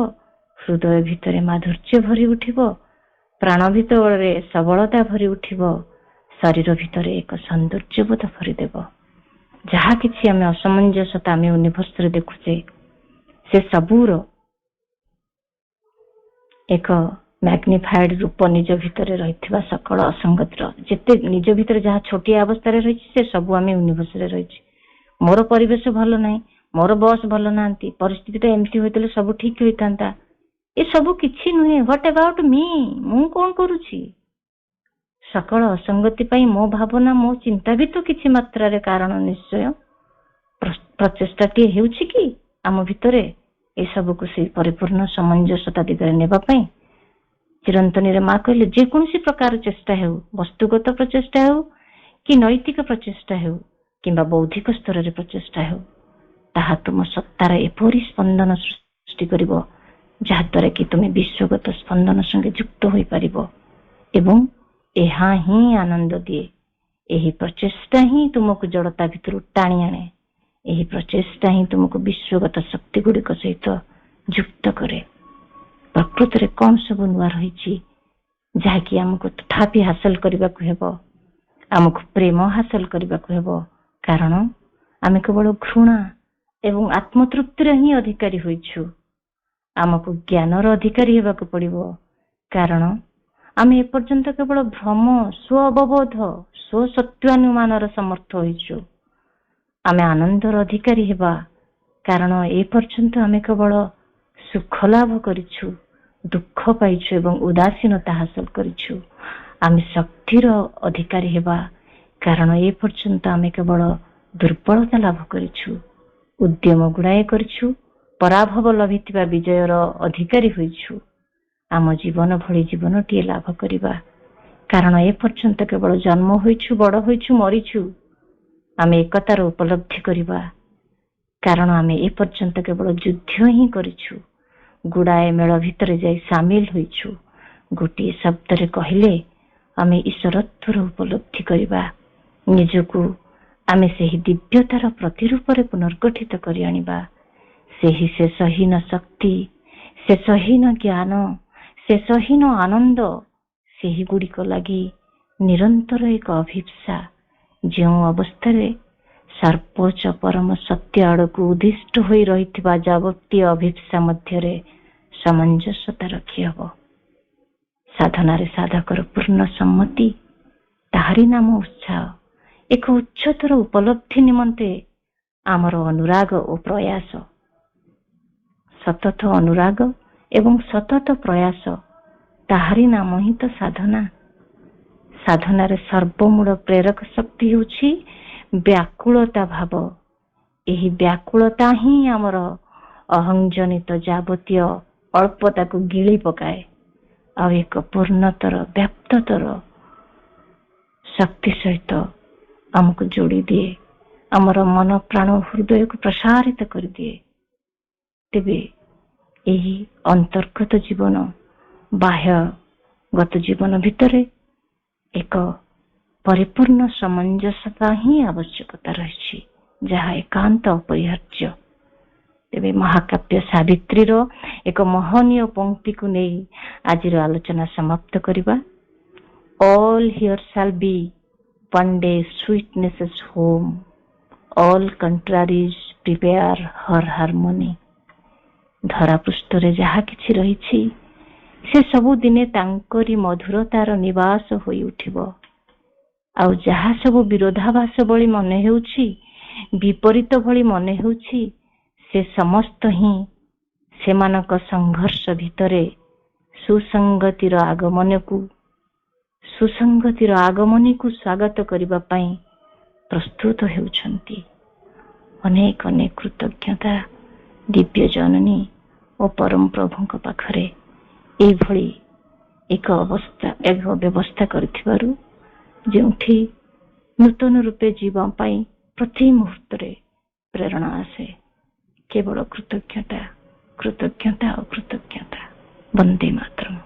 ହୃଦୟ ଭିତରେ ମାଧୁର୍ଯ୍ୟ ଭରି ଉଠିବ, ପ୍ରାଣ ଭିତରେ ସବଳତା ଭରି ଉଠିବ, ଶରୀର ଭିତରେ ଏକ ସୌନ୍ଦର୍ଯ୍ୟବୋଧ ଭରିଦେବ। ଯାହା କିଛି ଆମେ ଅସମଞ୍ଜସ୍ୟତା ଆମେ ୟୁନିଭର୍ସରେ ଦେଖୁଛେ, ସେ ସବୁର ଏକ ମ୍ୟାଗ୍ନିଫାଏଡ୍ ରୂପ ନିଜ ଭିତରେ ରହିଥିବା ସକଳ ଅସଙ୍ଗତିର ଯେତେ ନିଜ ଭିତରେ ଯାହା ଛୋଟିଆ ଅବସ୍ଥାରେ ରହିଛି ସେ ସବୁ ଆମେ ୟୁନିଭର୍ସରେ ରହିଛି। ମୋର ପରିବେଶ ଭଲ ନାହିଁ, ମୋର ବସ୍ ଭଲ ନାହାନ୍ତି, ପରିସ୍ଥିତିଟା ଏମିତି ହୋଇଥିଲେ ସବୁ ଠିକ ହୋଇଥାନ୍ତା, ଏସବୁ କିଛି ନୁହେଁ। ହ୍ୱାଟ ଆବାଉଟ୍ ମି, ମୁଁ କଣ କରୁଛି? ସକଳ ଅସଙ୍ଗତି ପାଇଁ ମୋ ଭାବନା, ମୋ ଚିନ୍ତା ବି ତ କିଛି ମାତ୍ରାରେ କାରଣ ନିଶ୍ଚୟ। ପ୍ରଚେଷ୍ଟାଟିଏ ହେଉଛି କି ଆମ ଭିତରେ ଏସବୁକୁ ସେଇ ପରିପୂର୍ଣ୍ଣ ସମଞ୍ଜସତା ଦିଗରେ ନେବା ପାଇଁ? ଚିରନ୍ତନୀରେ ମା କହିଲେ, ଯେକୌଣସି ପ୍ରକାର ଚେଷ୍ଟା ହେଉ, ବସ୍ତୁଗତ ପ୍ରଚେଷ୍ଟା ହେଉ କି ନୈତିକ ପ୍ରଚେଷ୍ଟା ହେଉ କିମ୍ବା ବୌଦ୍ଧିକ ସ୍ତରରେ ପ୍ରଚେଷ୍ଟା ହେଉ, ତାହା ତୁମ ସତ୍ତାର ଏପରି ସ୍ପନ୍ଦନ ସୃଷ୍ଟି କରିବ ଯାହାଦ୍ୱାରା କି ତୁମେ ବିଶ୍ୱଗତ ସ୍ପନ୍ଦନ ସଙ୍ଗେ ଯୁକ୍ତ ହୋଇପାରିବ ଏବଂ ଏହା ହିଁ ଆନନ୍ଦ ଦିଏ। ଏହି ପ୍ରଚେଷ୍ଟା ହିଁ ତୁମକୁ ଜଡ଼ତା ଭିତରୁ ଟାଣି ଆଣେ। ଏହି ପ୍ରଚେଷ୍ଟା ହିଁ ତୁମକୁ ବିଶ୍ୱଗତ ଶକ୍ତି ଗୁଡ଼ିକ ସହିତ ଯୁକ୍ତ କରେ। ପ୍ରକୃତରେ କଣ ସବୁ ନୂଆ ରହିଛି ଯାହାକି ଆମକୁ ତଥାପି ହାସଲ କରିବାକୁ ହେବ? ଆମକୁ ପ୍ରେମ ହାସଲ କରିବାକୁ ହେବ, କାରଣ ଆମେ କେବଳ ଘୃଣା ଏବଂ ଆତ୍ମତୃପ୍ତିର ହିଁ ଅଧିକାରୀ ହୋଇଛୁ। ଆମକୁ ଜ୍ଞାନର ଅଧିକାରୀ ହେବାକୁ ପଡିବ, କାରଣ ଆମେ ଏପର୍ଯ୍ୟନ୍ତ କେବଳ ଭ୍ରମ, ସ୍ୱ ଅବବୋଧ, ସ୍ୱ ସତ୍ୟାନୁମାନର ସମର୍ଥ ହୋଇଛୁ। ଆମେ ଆନନ୍ଦର ଅଧିକାରୀ ହେବା, କାରଣ ଏ ପର୍ଯ୍ୟନ୍ତ ଆମେ କେବଳ ସୁଖ ଲାଭ କରିଛୁ, ଦୁଃଖ ପାଇଛୁ ଏବଂ ଉଦାସୀନତା ହାସଲ କରିଛୁ। ଆମେ ଶକ୍ତିର ଅଧିକାରୀ ହେବା, କାରଣ ଏ ପର୍ଯ୍ୟନ୍ତ ଆମେ କେବଳ ଦୁର୍ବଳତା ଲାଭ କରିଛୁ, ଉଦ୍ୟମ ଗୁଡ଼ାଏ କରିଛୁ, ପରାଭବ ଲଭିଥିବା ବିଜୟର ଅଧିକାରୀ ହୋଇଛୁ। ଆମ ଜୀବନ ଭଳି ଜୀବନଟିଏ ଲାଭ କରିବା, କାରଣ ଏ ପର୍ଯ୍ୟନ୍ତ କେବଳ ଜନ୍ମ ହୋଇଛୁ, ବଡ଼ ହୋଇଛୁ, ମରିଛୁ। ଆମେ ଏକତାର ଉପଲବ୍ଧି କରିବା, କାରଣ ଆମେ ଏ ପର୍ଯ୍ୟନ୍ତ କେବଳ ଯୁଦ୍ଧ ହିଁ କରିଛୁ, ଗୁଡ଼ାଏ ମେଳ ଭିତରେ ଯାଇ ସାମିଲ ହୋଇଛୁ। ଗୋଟିଏ ଶବ୍ଦରେ କହିଲେ ଆମେ ଈଶ୍ୱରତ୍ୱର ଉପଲବ୍ଧି କରିବା। ନିଜକୁ ଆମେ ସେହି ଦିବ୍ୟତାର ପ୍ରତିରୂପରେ ପୁନର୍ଗଠିତ କରି ଆଣିବା। ସେହି ଶେଷହୀନ ଶକ୍ତି, ଶେଷହୀନ ଜ୍ଞାନ, ଶେଷହୀନ ଆନନ୍ଦ, ସେହିଗୁଡ଼ିକ ଲାଗି ନିରନ୍ତର ଏକ ଅଭିପ୍ସା, ଯେଉଁ ଅବସ୍ଥାରେ ସର୍ବୋଚ୍ଚ ପରମ ସତ୍ୟ ଆଡ଼କୁ ଉଦ୍ଦିଷ୍ଟ ହୋଇ ରହିଥିବା ଯାବତୀୟ ଅଭିପ୍ସା ମଧ୍ୟରେ ସାମଞ୍ଜସ୍ୟତା ରଖି ହେବ। ସାଧନାରେ ସାଧକର ପୂର୍ଣ୍ଣ ସମ୍ମତି, ତାହାରି ନାମ ଉତ୍ସାହ। ଏକ ଉଚ୍ଚତର ଉପଲବ୍ଧି ନିମନ୍ତେ ଆମର ଅନୁରାଗ ଓ ପ୍ରୟାସ, ସତତ ଅନୁରାଗ ଏବଂ ସତତ ପ୍ରୟାସ, ତାହାରି ନାମ ହିଁ ତ ସାଧନା। ସାଧନାରେ ସର୍ବମୂଳ ପ୍ରେରକ ଶକ୍ତି ହେଉଛି ବ୍ୟାକୁଳତା ଭାବ। ଏହି ବ୍ୟାକୁଳତା ହିଁ ଆମର ଅହଂଜନିତ ଯାବତୀୟ ଅଳ୍ପତାକୁ ଗିଳି ପକାଏ ଆଉ ଏକ ପୂର୍ଣ୍ଣତର ବ୍ୟାପ୍ତତର ଶକ୍ତି ସହିତ ଆମକୁ ଯୋଡ଼ି ଦିଏ, ଆମର ମନ, ପ୍ରାଣ, ହୃଦୟକୁ ପ୍ରସାରିତ କରିଦିଏ। ତେବେ ଏହି ଅନ୍ତର୍ଗତ ଜୀବନ ବାହ୍ୟଗତ ଜୀବନ ଭିତରେ ଏକ ପରିପୂର୍ଣ୍ଣ ସମଞ୍ଜସତା ହିଁ ଆବଶ୍ୟକତା ରହିଛି, ଯାହା ଏକାନ୍ତ ଅପରିହାର୍ଯ୍ୟ। ତେବେ ମହାକାବ୍ୟ ସାବିତ୍ରୀର ଏକ ମହନୀୟ ପଂକ୍ତିକୁ ନେଇ ଆଜିର ଆଲୋଚନା ସମାପ୍ତ କରିବା। All here shall be one day sweetness's home, all contraries prepare her harmony। ଧରାପୃଷ୍ଠରେ ଯାହା କିଛି ରହିଛି ସେ ସବୁ ଦିନେ ତାଙ୍କରି ମଧୁରତାର ନିବାସ ହୋଇ ଉଠିବ। ଆଉ ଯାହା ସବୁ ବିରୋଧାଭାସ ଭଳି ମନେ ହେଉଛି, ବିପରୀତ ଭଳି ମନେ ହେଉଛି, ସେ ସମସ୍ତ ହିଁ ସେମାନଙ୍କ ସଂଘର୍ଷ ଭିତରେ ସୁସଙ୍ଗତିର ଆଗମନକୁ ସ୍ୱାଗତ କରିବା ପାଇଁ ପ୍ରସ୍ତୁତ ହେଉଛନ୍ତି। ଅନେକ ଅନେକ କୃତଜ୍ଞତା ଦିବ୍ୟ ଜନନୀ ଓ ପରମ ପ୍ରଭୁଙ୍କ ପାଖରେ ଏଇଭଳି ଏକ ବ୍ୟବସ୍ଥା କରିଥିବାରୁ, ଯେଉଁଠି ନୂତନ ରୂପେ ଯିବା ପାଇଁ ପ୍ରତି ମୁହୂର୍ତ୍ତରେ ପ୍ରେରଣା ଆସେ। କେବଳ କୃତଜ୍ଞତା, କୃତଜ୍ଞତା ଓ କୃତଜ୍ଞତା। ବନ୍ଦେ ମାତରମ୍।